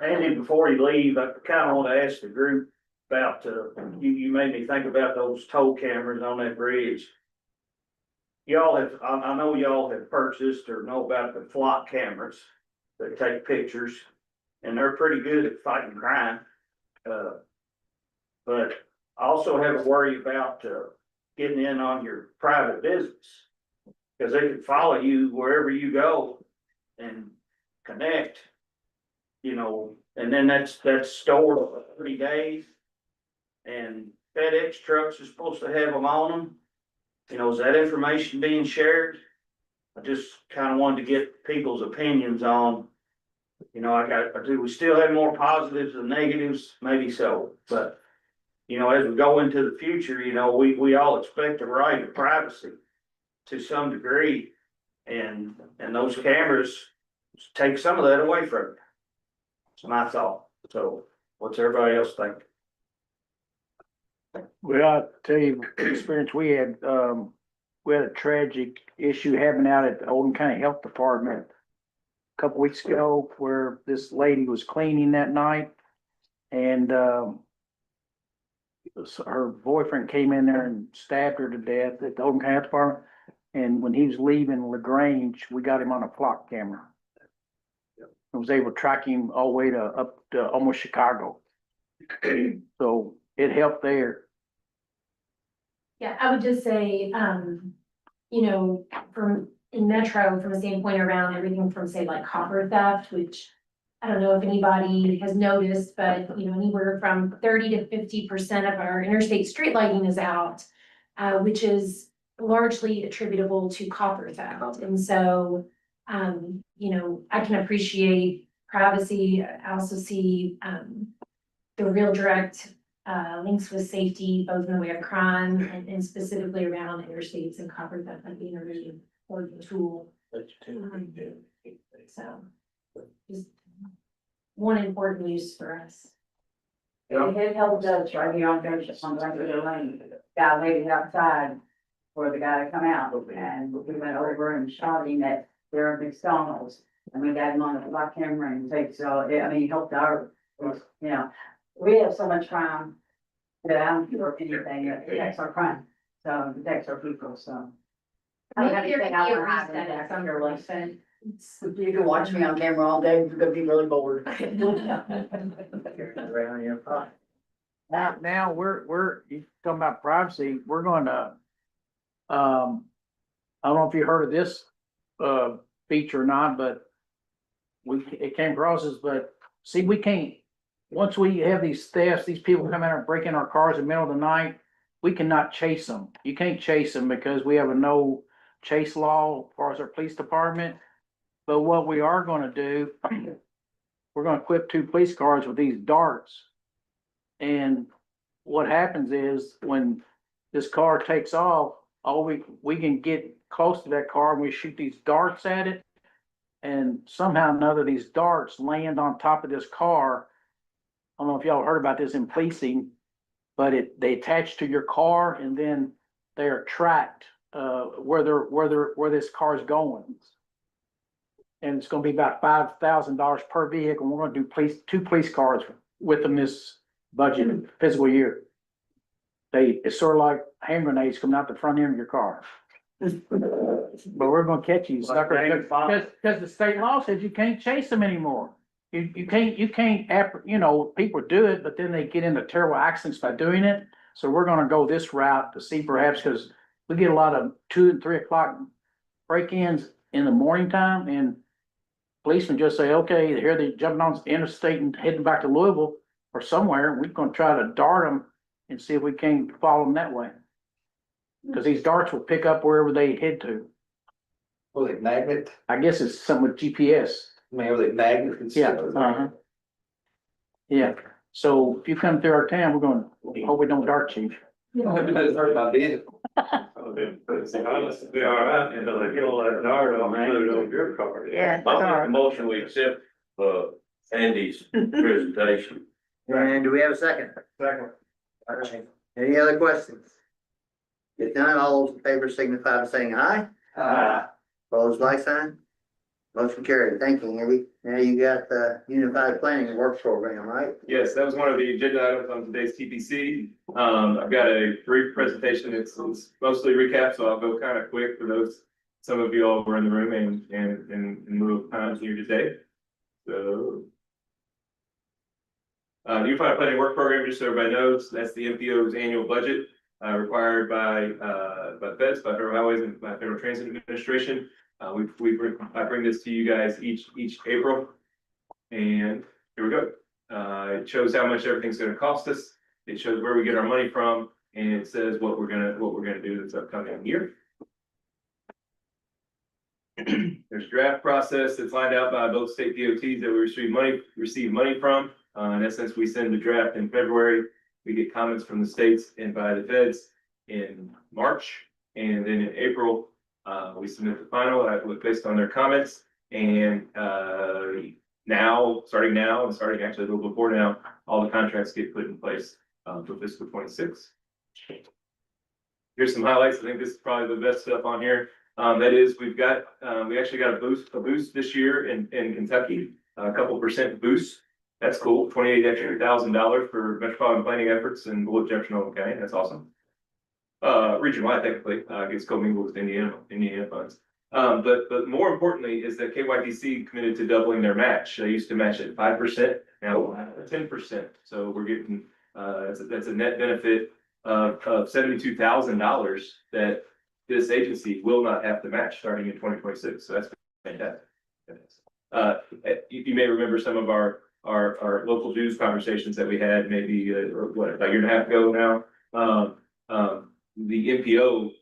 Andy, before you leave, I kind of want to ask the group, about, you made me think about those toll cameras on that bridge. Y'all have, I know y'all have purchased or know about the flock cameras that take pictures, and they're pretty good at fighting crime. But I also have a worry about, getting in on your private business. Cause they can follow you wherever you go and connect, you know, and then that's stored for 30 days. And FedEx trucks are supposed to have them on them. You know, is that information being shared? I just kind of wanted to get people's opinions on, you know, do we still have more positives than negatives? Maybe so, but, you know, as we go into the future, you know, we all expect a right of privacy to some degree. And those cameras take some of that away from it. It's my thought. So what's everybody else think? Well, I'll tell you, the experience we had a tragic issue happening out at the Oldham County Health Department a couple weeks ago where this lady was cleaning that night and her boyfriend came in there and stabbed her to death at the Oldham County Health Department. And when he was leaving LaGrange, we got him on a flock camera. I was able to track him all the way up to almost Chicago. So it helped there. Yeah, I would just say, you know, in Metro, from a standpoint around everything from say like copper theft, which I don't know if anybody has noticed, but you know, anywhere from 30 to 50% of our interstate street lighting is out, which is largely attributable to copper theft. And so, you know, I can appreciate privacy. I also see, the real direct links with safety, both in the way of crime and specifically around interstates and copper theft being a really important tool. So, just one important use for us. It helped us right here on Judge, on the lane, guy waited outside for the guy to come out, and we went over and shot him at their McDonald's. And we got him on the block camera and take, so, I mean, he helped our, you know, we have so much crime that I don't do anything that protects our crime, so it protects our people, so. I don't have Maybe there anything could be I a want to hide reset in at the some back point, here, but you can watch me on camera all day, you're gonna be really bored. Now we're, you talking about privacy, we're going to, I don't know if you heard of this, feature or not, but it came across us, but see, we can't, once we have these thefts, these people come out and break in our cars in the middle of the night, we cannot chase them. You can't chase them because we have a no chase law as far as our police department. But what we are gonna do, we're gonna equip 2 police cars with these darts. And what happens is when this car takes off, we can get close to that car and we shoot these darts at it. And somehow or another, these darts land on top of this car. I don't know if y'all heard about this in policing, but they attach to your car and then they are tracked where this car is going. And it's gonna be about $5,000 per vehicle. We're gonna do 2 police cars with them this budget fiscal year. It's sort of like hand grenades coming out the front end of your car. But we're gonna catch you sucker, because the state law says you can't chase them anymore. You can't, you know, people do it, but then they get into terrible accidents by doing it. So we're gonna go this route to see perhaps, because we get a lot of 2 and 3 o'clock break-ins in the morning time, and policemen just say, okay, here they're jumping on the interstate and heading back to Louisville or somewhere, and we're gonna try to dart them and see if we can follow them that way. Because these darts will pick up wherever they head to. Well, they magnet, I guess it's something with GPS. I mean, are they magnet and Yeah, stuff? Yeah, so if you come through our town, we're gonna, hope we don't dart you. Everybody's heard about this. Honestly, all right, until they get all that dart on, put it on your car. Yeah. I'll make a motion, we accept, Andy's presentation. And do we have a second? Second. All right. Any other questions? If none, all those in favor signify by saying aye. Opposed, like sign. Motion carried. Thank you, Andy. Now you got the Unified Planning Work Program, right? Yes, that was one of the agenda items on today's TPC. I've got a brief presentation. It's mostly recap, so I'll go kind of quick for those, some of you all were in the room and in lieu of time here today. So. Unified Planning Work Program, just so everybody knows, that's the MPO's annual budget, required by feds, by Federal Highways and by Federal Transit Administration. I bring this to you guys each April. And here we go. It shows how much everything's gonna cost us. It shows where we get our money from, and it says what we're gonna do this upcoming year. There's a draft process that's lined out by both state DOTs that we receive money from. In essence, we send the draft in February. We get comments from the states and by the feds in March. And then in April, we submit the final based on their comments. And starting now and starting actually a little before now, all the contracts get put in place for fiscal 26. Here's some highlights. I think this is probably the best stuff on here. That is, we actually got a boost this year in Kentucky, a couple % boost. That's cool. $28,000 for metropolitan planning efforts in Jefferson County. That's awesome. Region-wide, technically, gets commingled with Indiana funds. But more importantly is that KYTC committed to doubling their match. They used to match at 5%, now 10%. So we're getting, that's a net benefit of $72,000 that this agency will not have to match starting in 2026. So that's fantastic. You may remember some of our local dues conversations that we had maybe about a year and a half ago now. The MPO,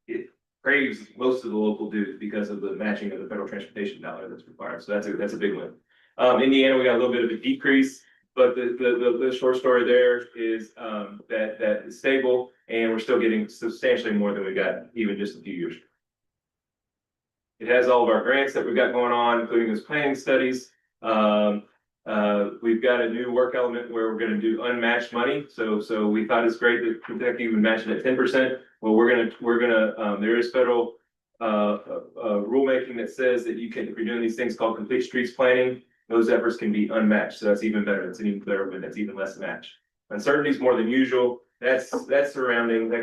it craves most of the local dues because of the matching of the federal transportation dollar that's required. So that's a big win. Indiana, we got a little bit of a decrease, but the short story there is that it's stable and we're still getting substantially more than we got even just a few years ago. It has all of our grants that we've got going on, including those planning studies. We've got a new work element where we're going to do unmatched money. So we thought it's great that Kentucky would match it at 10%. Well, there is federal rulemaking that says that if you're doing these things called complete streets planning, those efforts can be unmatched. So that's even better. That's an even better, but that's even less match. Uncertainty is more than usual. That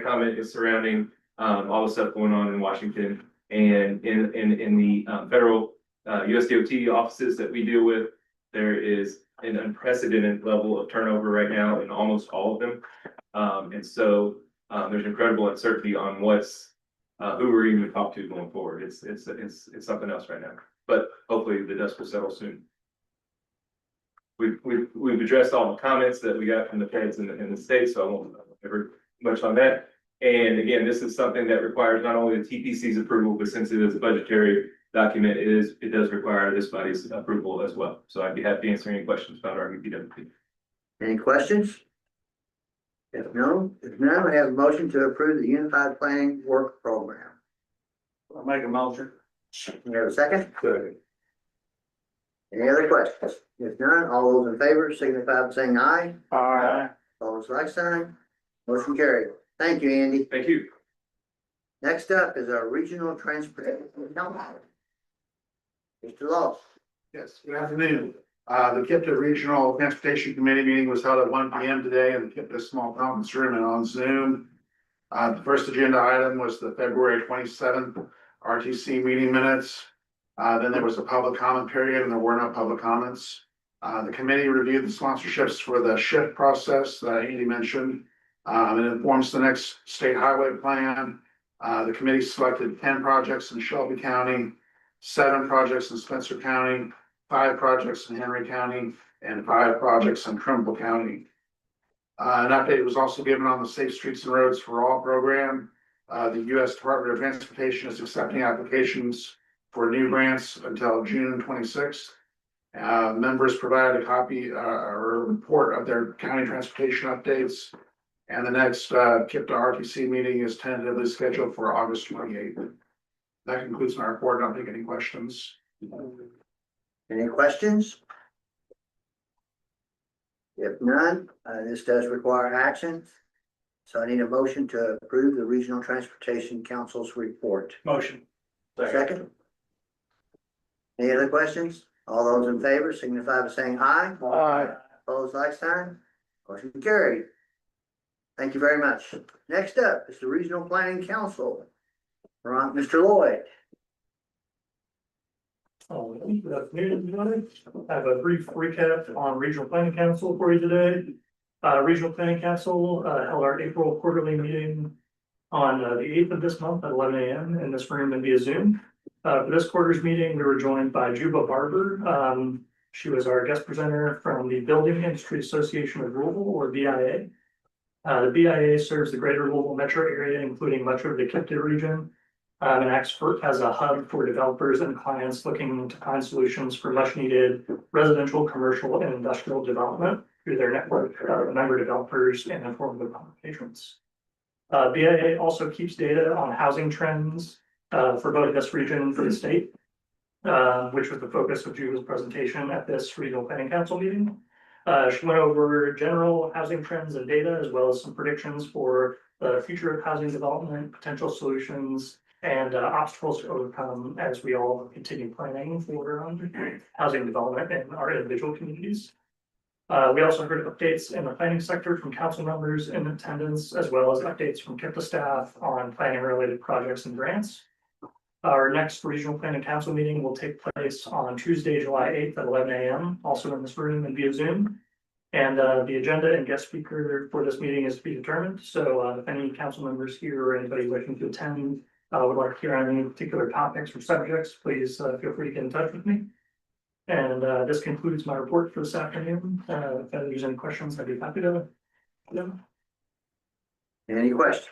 comment is surrounding all the stuff going on in Washington and in the federal USDOT offices that we deal with. There is an unprecedented level of turnover right now in almost all of them. And so there's incredible uncertainty on who we're even talk to going forward. It's something else right now, but hopefully the dust will settle soon. We've addressed all the comments that we got from the feds in the state, so I won't ever much on that. And again, this is something that requires not only the TPC's approval, but since it is a budgetary document, it does require this body's approval as well. So I'd be happy to answer any questions about our UPWP. Any questions? If none, we have a motion to approve the Unified Planning Work Program. I'll make a motion. You have a second? Good. Any other questions? If none, all those in favor signify by saying aye. Aye. All like sign. Motion carried. Thank you, Andy. Thank you. Next up is our regional transportation. Mr. Law. Yes, good afternoon. The KIPDA Regional Transportation Committee meeting was held at 1 p.m. today in the KIPDA small conference room and on Zoom. The first agenda item was the February 27th RTC meeting minutes. Then there was a public comment period and there were no public comments. The committee reviewed the sponsorships for the shift process that Andy mentioned. It informs the next state highway plan. The committee selected 10 projects in Shelby County, 7 projects in Spencer County, 5 projects in Henry County, and 5 projects in Trimble County. An update was also given on the Safe Streets and Roads for All program. The U.S. Department of Transportation is accepting applications for new grants until June 26th. Members provided a copy or a report of their county transportation updates. And the next KIPDA RTC meeting is tentatively scheduled for August 28th. That concludes my report. I don't think any questions. Any questions? If none, this does require action. So I need a motion to approve the Regional Transportation Council's report. Motion. Second. Any other questions? All those in favor signify by saying aye. Aye. Opposed, like sign. Motion carried. Thank you very much. Next up is the Regional Planning Council. Mr. Lloyd. Good afternoon, everybody. I have a brief recap on Regional Planning Council for you today. Regional Planning Council held our April quarterly meeting on the 8th of this month at 11 a.m. in this room and via Zoom. For this quarter's meeting, we were joined by Juba Barber. She was our guest presenter from the Building Industry Association of Louisville, or BIA. The BIA serves the greater Louisville metro area, including much of the KIPDA region, and acts as a hub for developers and clients looking to find solutions for much needed residential, commercial, and industrial development through their network of member developers and informative publications. BIA also keeps data on housing trends for both this region and for the state, which was the focus of Juba's presentation at this Regional Planning Council meeting. She went over general housing trends and data, as well as some predictions for the future of housing development, potential solutions, and obstacles to overcome as we all continue planning for housing development in our individual communities. We also heard updates in the planning sector from council members in attendance, as well as updates from KIPDA staff on planning related projects and grants. Our next Regional Planning Council meeting will take place on Tuesday, July 8th at 11 a.m., also in this room and via Zoom. And the agenda and guest speaker for this meeting is to be determined. So if any council members here or anybody wishing to attend would like to hear on any particular topics or subjects, please feel free to get in touch with me. And this concludes my report for this afternoon. If there's any questions, I'd be happy to. Any questions?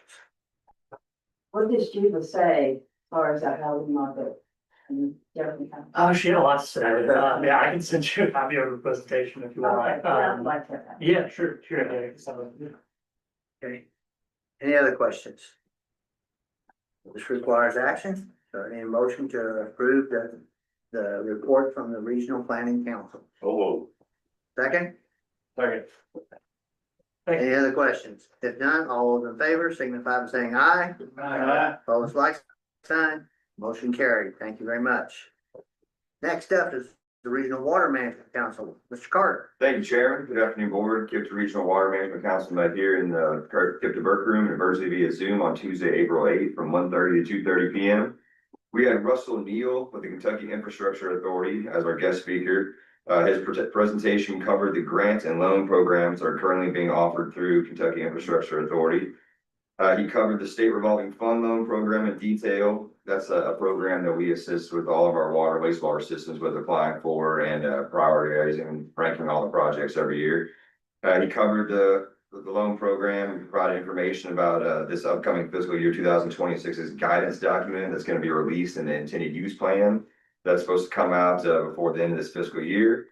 What did Juba say as far as that housing market? She had a lot to say. Yeah, I can send you a copy of her presentation if you want. Yeah, sure. Okay. Any other questions? This requires action. So any motion to approve the report from the Regional Planning Council. Oh, Second? Second. Any other questions? If none, all those in favor signify by saying aye. Aye. Opposed, like sign. Motion carried. Thank you very much. Next up is the Regional Water Management Council. Mr. Carter. Thank you, Chairman. Good afternoon, Board. KIPDA Regional Water Management Council met here in the KIPDA Burke Room, University via Zoom on Tuesday, April 8th from 1:30 to 2:30 p.m. We had Russell Neal with the Kentucky Infrastructure Authority as our guest speaker. His presentation covered the grant and loan programs that are currently being offered through Kentucky Infrastructure Authority. He covered the state revolving fund loan program in detail. That's a program that we assist with all of our water wastewater systems with applying for and prioritizing and ranking all the projects every year. He covered the loan program and provided information about this upcoming fiscal year 2026's guidance document that's going to be released in the intended use plan that's supposed to come out before the end of this fiscal year.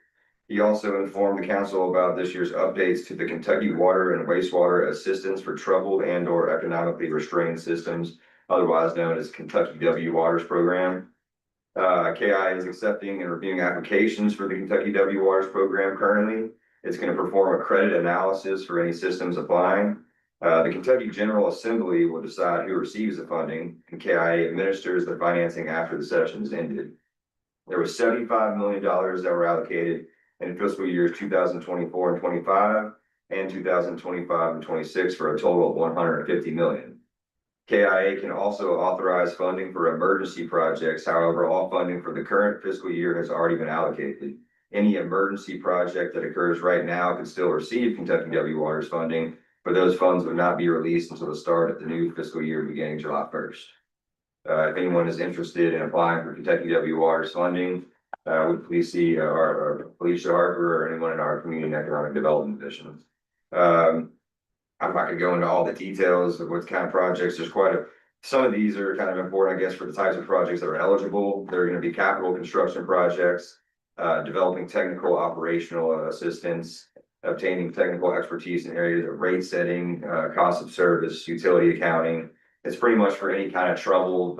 He also informed the council about this year's updates to the Kentucky Water and Wastewater Assistance for Troubled and/or Economically Restrained Systems, otherwise known as Kentucky W Waters Program. KI is accepting and reviewing applications for the Kentucky W Waters Program currently. It's going to perform a credit analysis for any systems applying. The Kentucky General Assembly will decide who receives the funding, and KIA administers the financing after the session is ended. There was $75 million that were allocated in fiscal years 2024 and 25 and 2025 and 26 for a total of $150 million. KIA can also authorize funding for emergency projects. However, all funding for the current fiscal year has already been allocated. Any emergency project that occurs right now could still receive Kentucky W Waters funding, but those funds would not be released until the start of the new fiscal year beginning July 1st. If anyone is interested in applying for Kentucky W Waters funding, would please see our Felicia Harper or anyone in our Community and Economic Development Division. I'm not going to go into all the details of what kind of projects. There's some of these are kind of important, I guess, for the types of projects that are eligible. They're going to be capital construction projects, developing technical operational assistance, obtaining technical expertise in areas of rate setting, cost of service, utility accounting. It's pretty much for any kind of troubled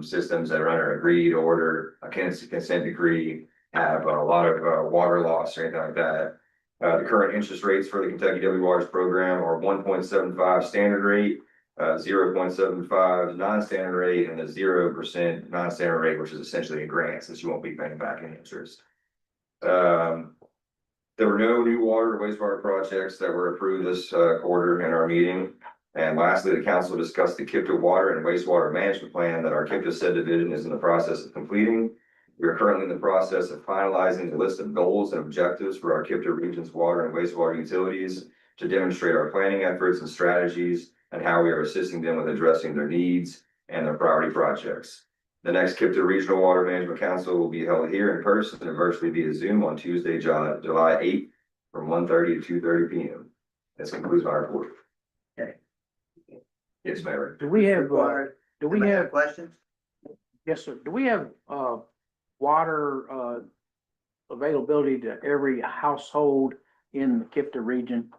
systems that are under agreed order, a consent decree, have a lot of water loss or anything like that. The current interest rates for the Kentucky W Waters program are 1.75 standard rate, 0.75 non-standard rate and a 0% non-standard rate, which is essentially a grant since you won't be paying back any interest. There were no new water or wastewater projects that were approved this quarter in our meeting. And lastly, the council discussed the KIPDA water and wastewater management plan that our KIPDA subdivision is in the process of completing. We are currently in the process of finalizing the list of goals and objectives for our KIPDA region's water and wastewater utilities to demonstrate our planning efforts and strategies and how we are assisting them with addressing their needs and their priority projects. The next KIPDA Regional Water Management Council will be held here in person and virtually via Zoom on Tuesday, July 8th from 1:30 to 2:30 p.m. This concludes my report. Okay. Yes, Mayor. Do we have, Anybody have questions? yes, sir, do we have, water, availability to every household in the KIPDA region?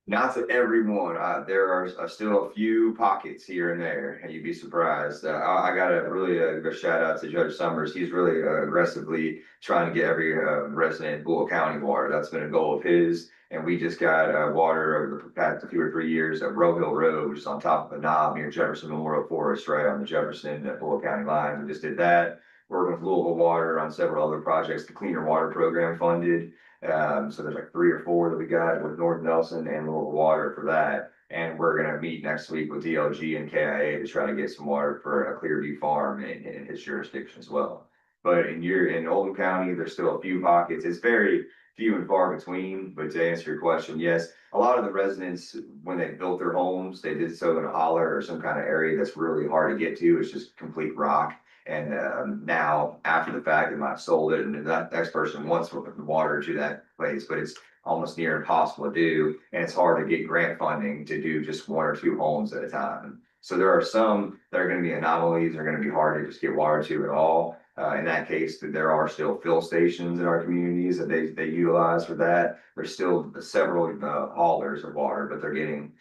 Not to everyone. There are still a few pockets here and there, and you'd be surprised. I got a really a shout out to Judge Summers. He's really aggressively trying to get every resident in Bull County water. That's been a goal of his. And we just got water over the past 2 or 3 years at Roe Hill Road, which is on top of a knob near Jefferson Memorial Forest, right on the Jefferson and Bull County line. We just did that. Working with Louisville Water on several other projects, the Cleaner Water Program funded. So there's like 3 or 4 that we got with North Nelson and Louisville Water for that. And we're gonna meet next week with DLG and KIA to try to get some water for a Clearview Farm in his jurisdiction as well. But in Oldham County, there's still a few pockets. It's very few and far between, but to answer your question, yes, a lot of the residents, when they built their homes, they did so in a holler or some kind of area that's really hard to get to. It's just complete rock. And now, after the fact, they might have sold it, and that next person wants the water to that place, but it's almost near impossible to do, and it's hard to get grant funding to do just 1 or 2 homes at a time. So there are some that are going to be anomalies, are going to be hard to just get water to at all. In that case, there are still fill stations in our communities that they utilize for that. There's still several haulers of water, but they're getting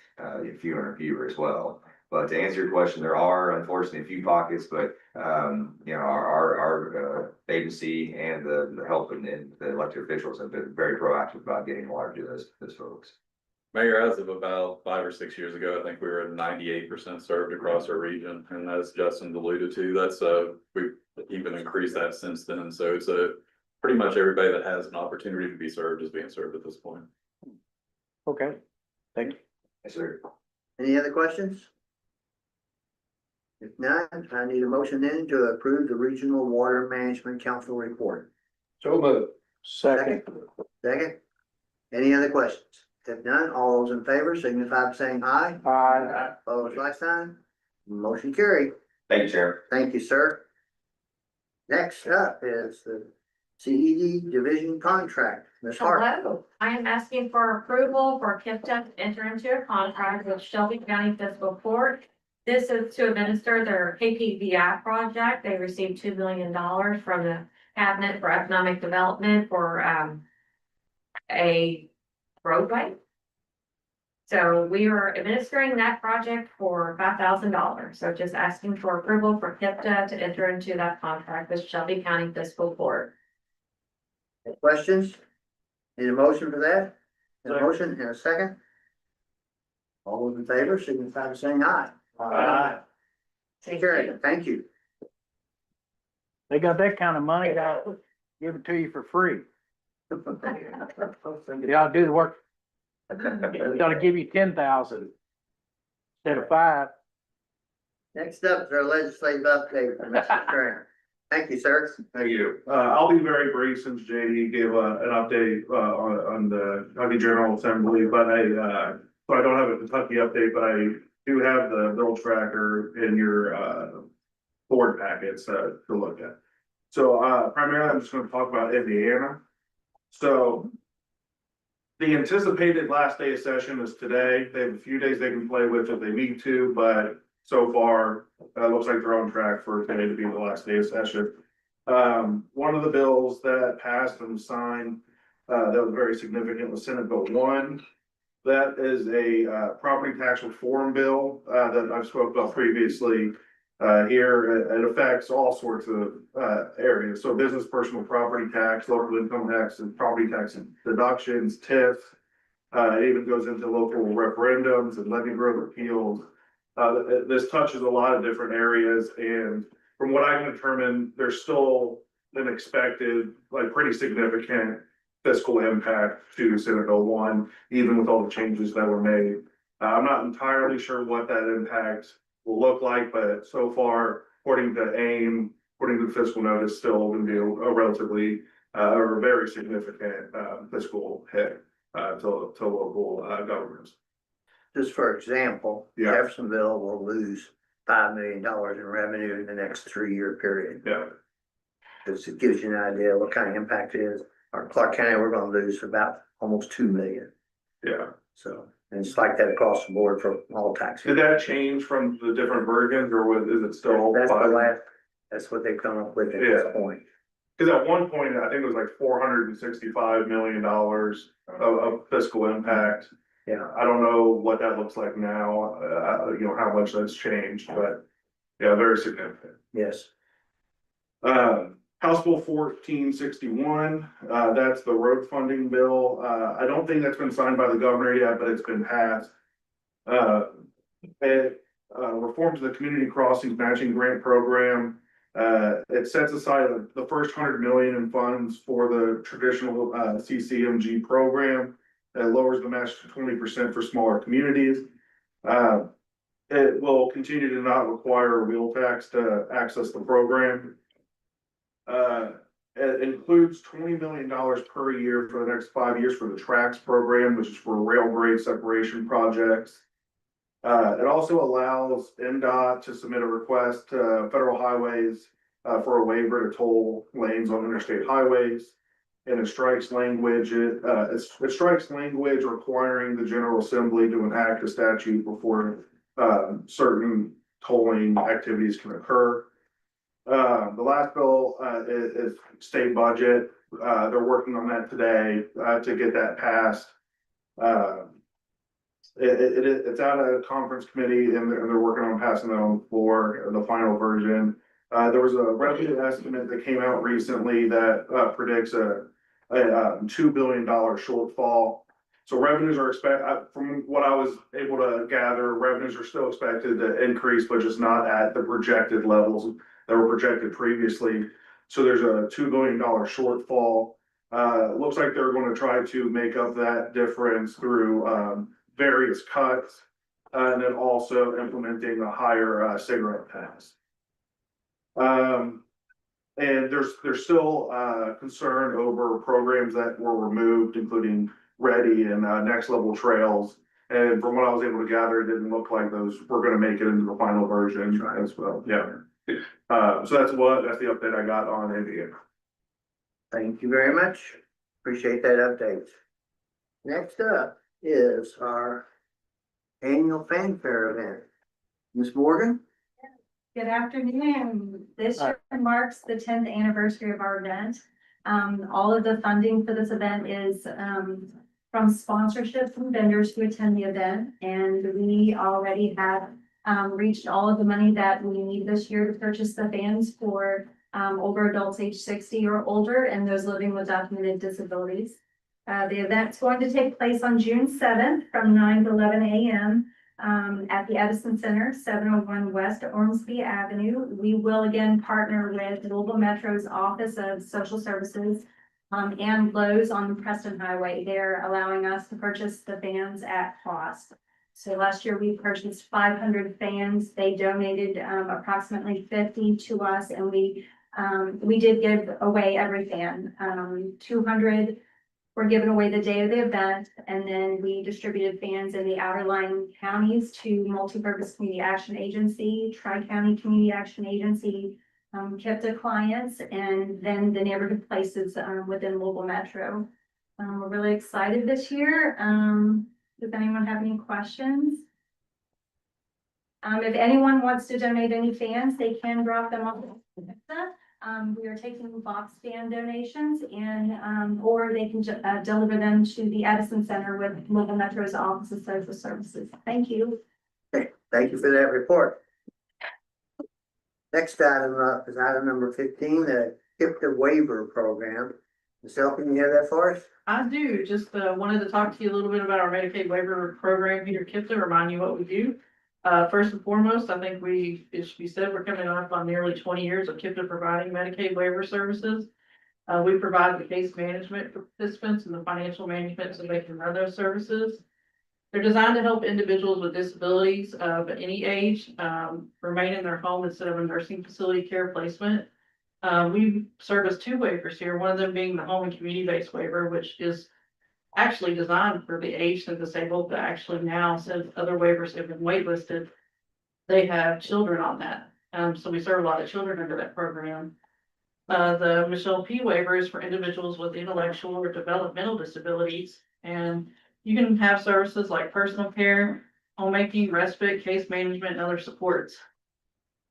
fewer and fewer as well. But to answer your question, there are unfortunately a few pockets, but you know, our agency and the help and the elected officials have been very proactive about getting water to those folks. Mayor, as of about 5 or 6 years ago, I think we were at 98% served across our region, and as Justin alluded to, that's we've even increased that since then. So it's pretty much everybody that has an opportunity to be served is being served at this point. Okay, thank you. Yes, sir. Any other questions? If not, I need a motion then to approve the Regional Water Management Council report. So moved. Second. Second. Any other questions? If none, all those in favor signify by saying aye. Aye. Opposed, like sign. Motion carried. Thank you, Chair. Thank you, sir. Next up is the CED Division Contract. Ms. Hart. Hello, I am asking for approval for KIPDA to enter into a contract with Shelby County Fiscal Court. This is to administer their KPVI project. They received $2 million from the Cabinet for Economic Development for a roadway. So we are administering that project for $5,000. So just asking for approval for KIPDA to enter into that contract with Shelby County Fiscal Court. Questions? Need a motion for that? A motion and a second? All those in favor signify by saying aye. Aye. Carried. Thank you. They got that kind of money, they'll give it to you for free. Y'all do the work. Gotta give you 10,000 instead of 5. Next up is our legislative update from Mr. Turner. Thank you, sir. Thank you. I'll be very brief since JD gave an update on the Kentucky General Assembly, but so I don't have a Kentucky update, but I do have the bill tracker in your board packets to look at. So primarily, I'm just going to talk about Indiana. So the anticipated last day of session is today. They have a few days they can play with if they need to, but so far, looks like they're on track for today to be the last day of session. One of the bills that passed and signed that was very significant was Senate Bill 1. That is a property tax reform bill that I've spoke about previously. Here, it affects all sorts of areas. So business, personal property tax, local income tax, and property tax deductions, TIF. It even goes into local referendums and levy growth appeals. This touches a lot of different areas, and from what I can determine, there's still an expected, like, pretty significant fiscal impact to Senate Bill 1, even with all the changes that were made. I'm not entirely sure what that impact will look like, but so far, according to AIM, according to the fiscal notice, still going to be a relatively or very significant fiscal hit to local governments. Just for example, Yeah. Jeffersonville will lose $5 million in revenue in the next 3-year period. Yeah, Just it gives you an idea what kind of impact it is. Our Clark County, we're gonna lose about almost 2 million. yeah. So, and it's like that across the board for all taxes. Did that change from the different versions, or is it still? That's the last, that's what they've come up with at this point. Because at one point, I think it was like $465 million of fiscal impact. Yeah. I don't know what that looks like now, you know, how much that's changed, but yeah, very significant. Yes. House Bill 1461, that's the road funding bill. I don't think that's been signed by the governor yet, but it's been passed. It reforms the community crossings matching grant program. It sets aside the first 100 million in funds for the traditional CCMG program. It lowers the match to 20% for smaller communities. It will continue to not require a wheel tax to access the program. It includes $20 million per year for the next 5 years for the TRAX program, which is for rail grade separation projects. It also allows NDOT to submit a request to federal highways for a waiver to toll lanes on interstate highways. And it strikes language requiring the General Assembly to enact a statute before certain tolling activities can occur. The last bill is state budget. They're working on that today to get that passed. It's out of conference committee and they're working on passing that on the floor, the final version. There was a revenue estimate that came out recently that predicts a $2 billion shortfall. So revenues are from what I was able to gather, revenues are still expected to increase, but just not at the projected levels that were projected previously. So there's a $2 billion shortfall. Looks like they're going to try to make up that difference through various cuts and then also implementing a higher cigarette tax. And there's still concern over programs that were removed, including Ready and Next Level Trails. And from what I was able to gather, it didn't look like those were going to make it into the final version as well. Yeah. So that's the update I got on Indiana. Thank you very much. Appreciate that update. Next up is our annual fanfare event. Ms. Morgan? Good afternoon. This year marks the 10th anniversary of our event. All of the funding for this event is from sponsorship from vendors who attend the event. And we already have reached all of the money that we need this year to purchase the fans for older adults age 60 or older and those living with documented disabilities. The event's going to take place on June 7th from 9 to 11 a.m. At the Edison Center, 701 West Ormsby Avenue. We will again partner with Louisville Metro's Office of Social Services and Lowe's on the Preston Highway. They're allowing us to purchase the fans at cost. So last year we purchased 500 fans. They donated approximately 50 to us, and we did give away every fan. 200 were given away the day of the event, and then we distributed fans in the outerline counties to Multipurpose Community Action Agency, Tri-County Community Action Agency, KIPDA clients, and then the neighborhood places within Louisville Metro. We're really excited this year. Does anyone have any questions? If anyone wants to donate any fans, they can drop them off at KIPDA. We are taking box fan donations and or they can deliver them to the Edison Center with Louisville Metro's Office of Social Services. Thank you. Okay, thank you for that report. Next item up is item number 15, the KIPDA waiver program. Michelle, can you have that for us? I do, just wanted to talk to you a little bit about our Medicaid waiver program here at KIPDA, remind you what we do. First and foremost, I think it should be said, we're coming up on nearly 20 years of KIPDA providing Medicaid waiver services. We provide the case management for participants and the financial management so they can run those services. They're designed to help individuals with disabilities of any age, remain in their home instead of a nursing facility care placement. We service two waivers here, one of them being the home and community-based waiver, which is actually designed for the aged and disabled, but actually now, since other waivers have been waitlisted, they have children on that. So we serve a lot of children under that program. The Michelle P waiver is for individuals with intellectual or developmental disabilities, and you can have services like personal care, homemaking, respite, case management, and other supports.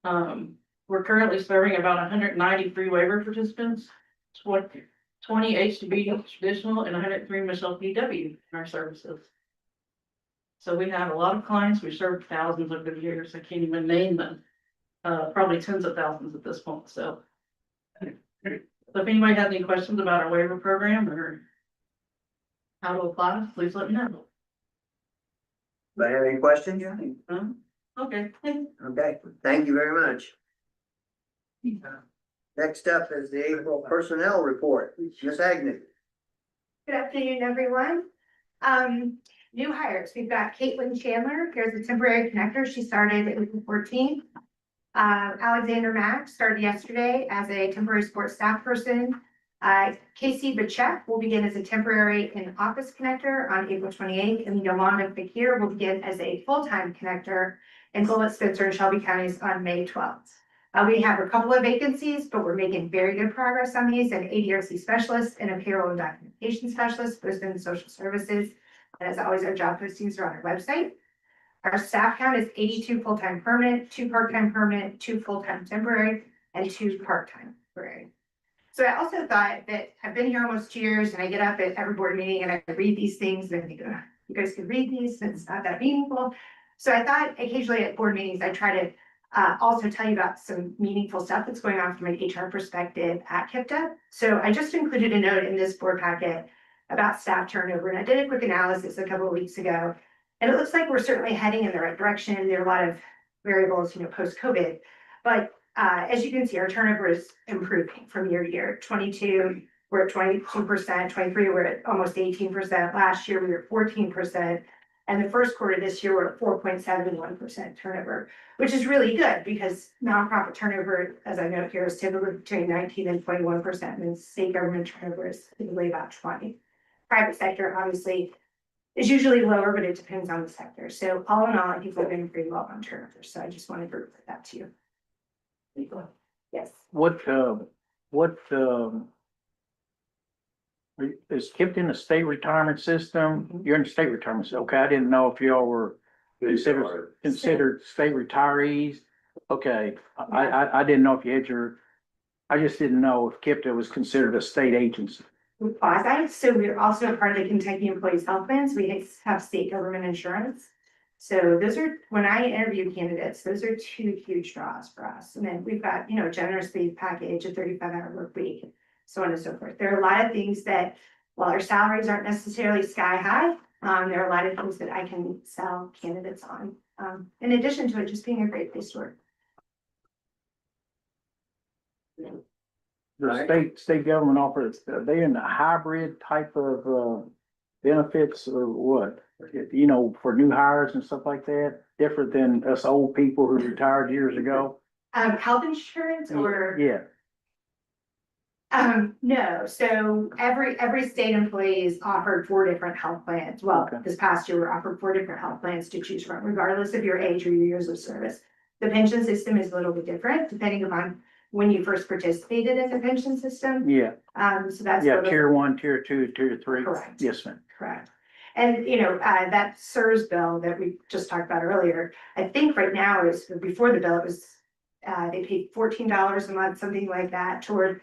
We're currently serving about 193 waiver participants, 20 HTB traditional, and 103 Michelle PW in our services. So we have a lot of clients. We served thousands over the years. I can't even name them. Probably tens of thousands at this point. So if anybody has any questions about our waiver program or how to apply, please let me know. Anybody have any questions? Okay. Okay, thank you very much. Next up is the April personnel report. Ms. Agnew. Good afternoon, everyone. New hires, we've got Caitlin Chandler, here's a temporary connector. She started April 14th. Alexander Mack started yesterday as a temporary support staff person. Casey Bachek will begin as a temporary in-office connector on April 28th, and Yolanda Fakir will begin as a full-time connector in Bullitt, Spencer, and Shelby counties on May 12th. We have a couple of vacancies, but we're making very good progress on these, an ADRC specialist and a payroll and documentation specialist, both in social services. And as always, our job postings are on our website. Our staff count is 82 full-time permanent, 2 part-time permanent, 2 full-time temporary, and 2 part-time temporary. So I also thought that I've been here almost 2 years, and I get up at every board meeting and I read these things and I think, you guys can read these, and it's not that meaningful. So I thought occasionally at board meetings, I try to also tell you about some meaningful stuff that's going on from an HR perspective at KIPDA. So I just included a note in this board packet about staff turnover, and I did a quick analysis a couple of weeks ago. And it looks like we're certainly heading in the right direction. There are a lot of variables, post-COVID. But as you can see, our turnover is improving from year to year. 22, we're at 22%. 23, we're at almost 18%. Last year, we were 14%. And the first quarter this year, we're at 4.71% turnover, which is really good because nonprofit turnover, as I note here, is typically between 19 and 21%. And state government turnover is typically about 20. Private sector, obviously, is usually lower, but it depends on the sector. So all in all, I think we're doing pretty well on turnover. So I just wanted to report that to you. Yes. What is kept in the state retirement system? You're in the state retirement system. Okay, I didn't know if y'all were considered state retirees. Okay, I didn't know if you had I just didn't know if KIPDA was considered a state agency. So we're also a part of the Kentucky Employees Health Plans. We have state government insurance. So those are, when I interview candidates, those are 2 huge draws for us. And then we've got, a generous leave package, a 35-hour work week, so on and so forth. There are a lot of things that, while our salaries aren't necessarily sky high, there are a lot of things that I can sell candidates on. In addition to it just being a great place to work. The state government offers, are they in a hybrid type of benefits or what? For new hires and stuff like that, different than us old people who retired years ago? Health insurance or? Yeah. No, so every state employee is offered 4 different health plans. Well, Okay. This past year, we're offered 4 different health plans to choose from, regardless of your age or your years of service. The pension system is a little bit different, depending upon when you first participated in the pension system. Yeah, So that's. yeah, tier 1, tier 2, tier 3. Correct. Yes, ma'am. Correct. And, that SERS bill that we just talked about earlier, I think right now before the bill, it was, they paid $14 a month, something like that, toward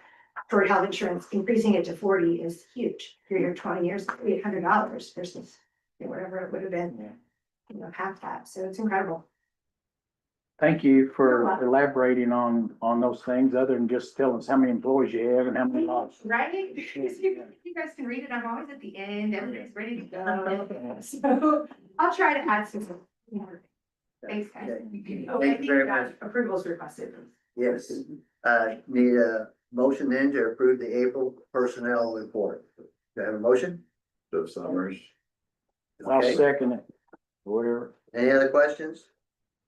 health insurance. Increasing it to 40 is huge. For your 20 years, $800 versus whatever it would have been, half that. So it's incredible. Thank you for elaborating on those things, other than just telling us how many employees you have and how many lots. Right? Because you guys can read it. I'm always at the end. Everybody's ready to go. So I'll try to add some more. Thanks, guys. Thank you very much. Approvals requested. Yes, need a motion then to approve the April personnel report. Do I have a motion? Those summaries. I'll Okay. second it. Whatever. Any other questions?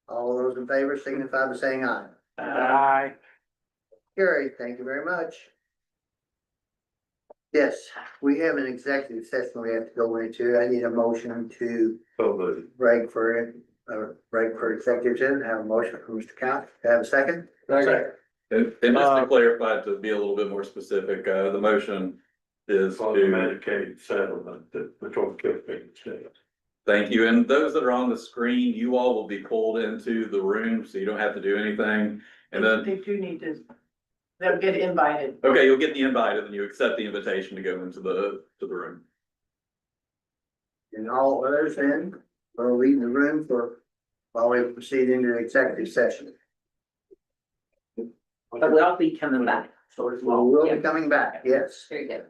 All those in favor signify by saying aye. Aye. Carrie, thank you very much. Yes, we have an executive session we have to go into. I need a motion to break for it, break for executive session. Have a motion from Mr. Couch. Have a second? Second. And just to clarify, to be a little bit more specific, the motion is to. Medicaid settlement that the court kept being said. Thank you. And those that are on the screen, you all will be pulled into the room, so you don't have to do anything. And then, They do need to, they'll get invited. okay, you'll get the invite and then you accept the invitation to go into the room. And all others then, we'll leave the room for, while we proceed into executive session. But we'll be coming back. So it's Well, we'll be coming back, yes. Very good.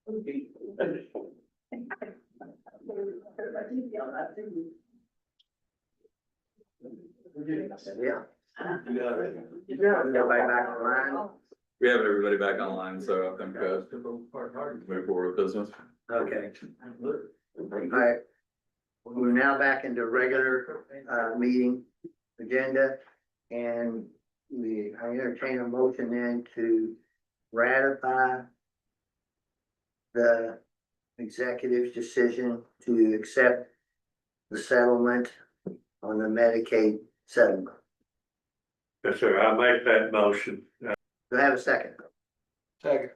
Yeah. Everybody back online? We have everybody back online, so I think, move forward with business. Okay. All right. We're now back into regular, meeting agenda. And I entertain a motion then to ratify the executive's decision to accept the settlement on the Medicaid settlement. Yes, sir, I make that motion. Do I have a second? Second.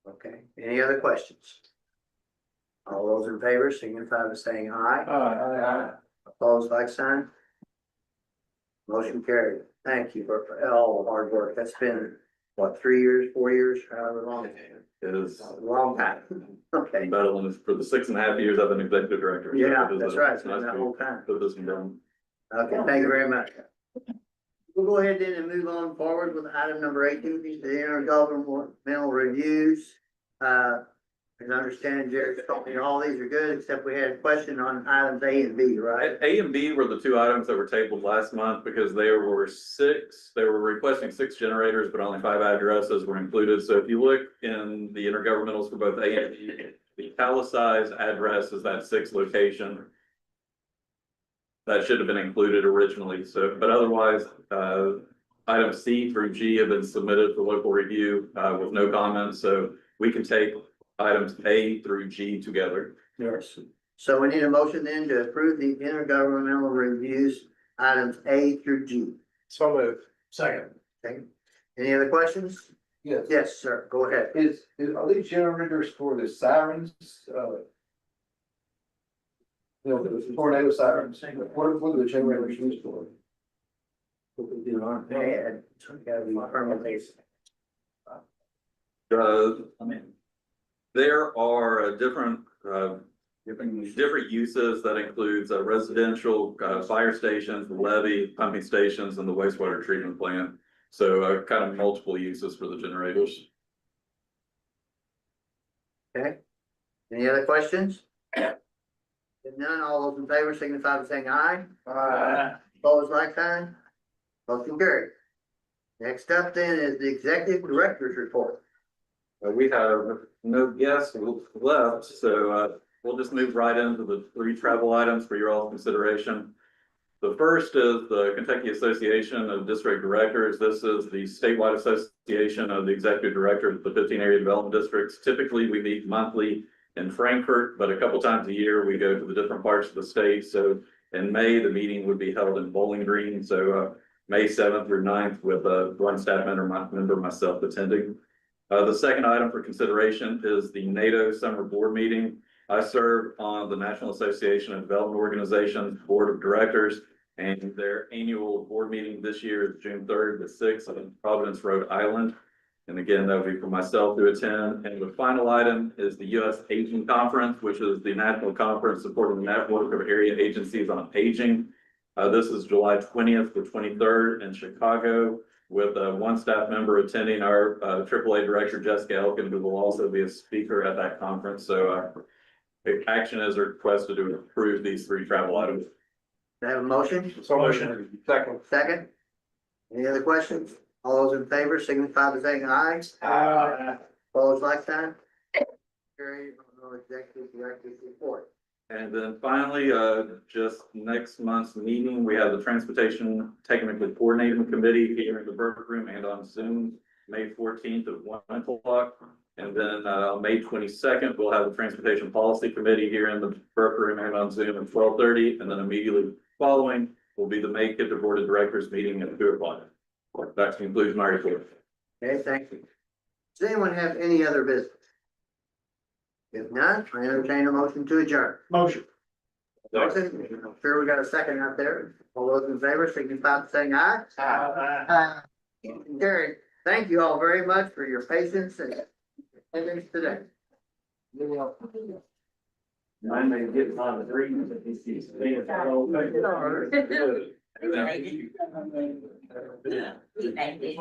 Okay, any other questions? All those in favor signify by saying aye. Aye. Opposed, like sign. Motion carried. Thank you for all the hard work. That's been, what, 3 years, 4 years, however long? It is A long time. Okay, better than this for the 6.5 years I've been executive director. So yeah, it is that's a- right. it's It's been nice that to whole time. Put this one down. Okay, thank you very much. We'll go ahead then and move on forward with item number 18, these are the intergovernmental reviews. As I understand, Jerry told me all these are good, except we had a question on items A and B, right? A and B were the two items that were tabled last month because they were requesting 6 generators, but only 5 addresses were included. So if you look in the intergovernmentals for both A and B, the italicized address is that 6th location. That should have been included originally, so, but otherwise, items C through G have been submitted for local review, with no comments, so we can take items A through G together. Yes. So we need a motion then to approve the intergovernmental reviews, items A through G. So moved. Second. Okay. Any other questions? Yes. Yes, sir, go ahead. Are these generators for the sirens, the tornado sirens, what are the generators used for? They had, so we gotta be permanently. There are different uses that includes residential, fire stations, the levee, pumping stations, and the wastewater treatment plant. So kind of multiple uses for the generators. Okay. Any other questions? If none, all those in favor signify by saying aye. Aye. Opposed, like sign. Motion carried. Next up then is the executive director's report. We have no guests left, so we'll just move right into the 3 travel items for your all consideration. The first is the Kentucky Association of District Directors. This is the statewide association of the executive directors of the 15 area development districts. Typically, we meet monthly in Frankfurt, but a couple times a year we go to the different parts of the state. So in May, the meeting would be held in Bowling Green. So May 7th through 9th with one staff member, myself attending. The second item for consideration is the NATO Summer Board Meeting. I serve on the National Association of Development Organizations Board of Directors, and their annual board meeting this year is June 3rd to 6th in Providence, Rhode Island. And again, that would be for myself to attend. And the final item is the U.S. Aging Conference, which is the national conference supporting the network of area agencies on aging. This is July 20th to 23rd in Chicago, with one staff member attending, our AAA director, Jessica Elkin, who will also be a speaker at that conference. So action is requested to approve these 3 travel items. Do I have a motion? So motion. Second. Second? Any other questions? All those in favor signify by saying aye. Aye. Opposed, like sign. Carried on executive director's report. And then finally, just next month's meeting, we have the Transportation Technically Coordinating Committee here in the Burke Room and on Zoom, May 14th at 1 o'clock. And then May 22nd, we'll have the Transportation Policy Committee here in the Burke Room and on Zoom at 12:30. And then immediately following will be the May KIPDA Board of Directors meeting at 2 o'clock. That concludes my report. Okay, thank you. Does anyone have any other business? If not, I entertain a motion to adjourn. Motion. Motion, I'm sure we got a second out there. All those in favor signify by saying aye. Aye. Carried. Thank you all very much for your patience and attendance today. I may get on the 3. Thank you.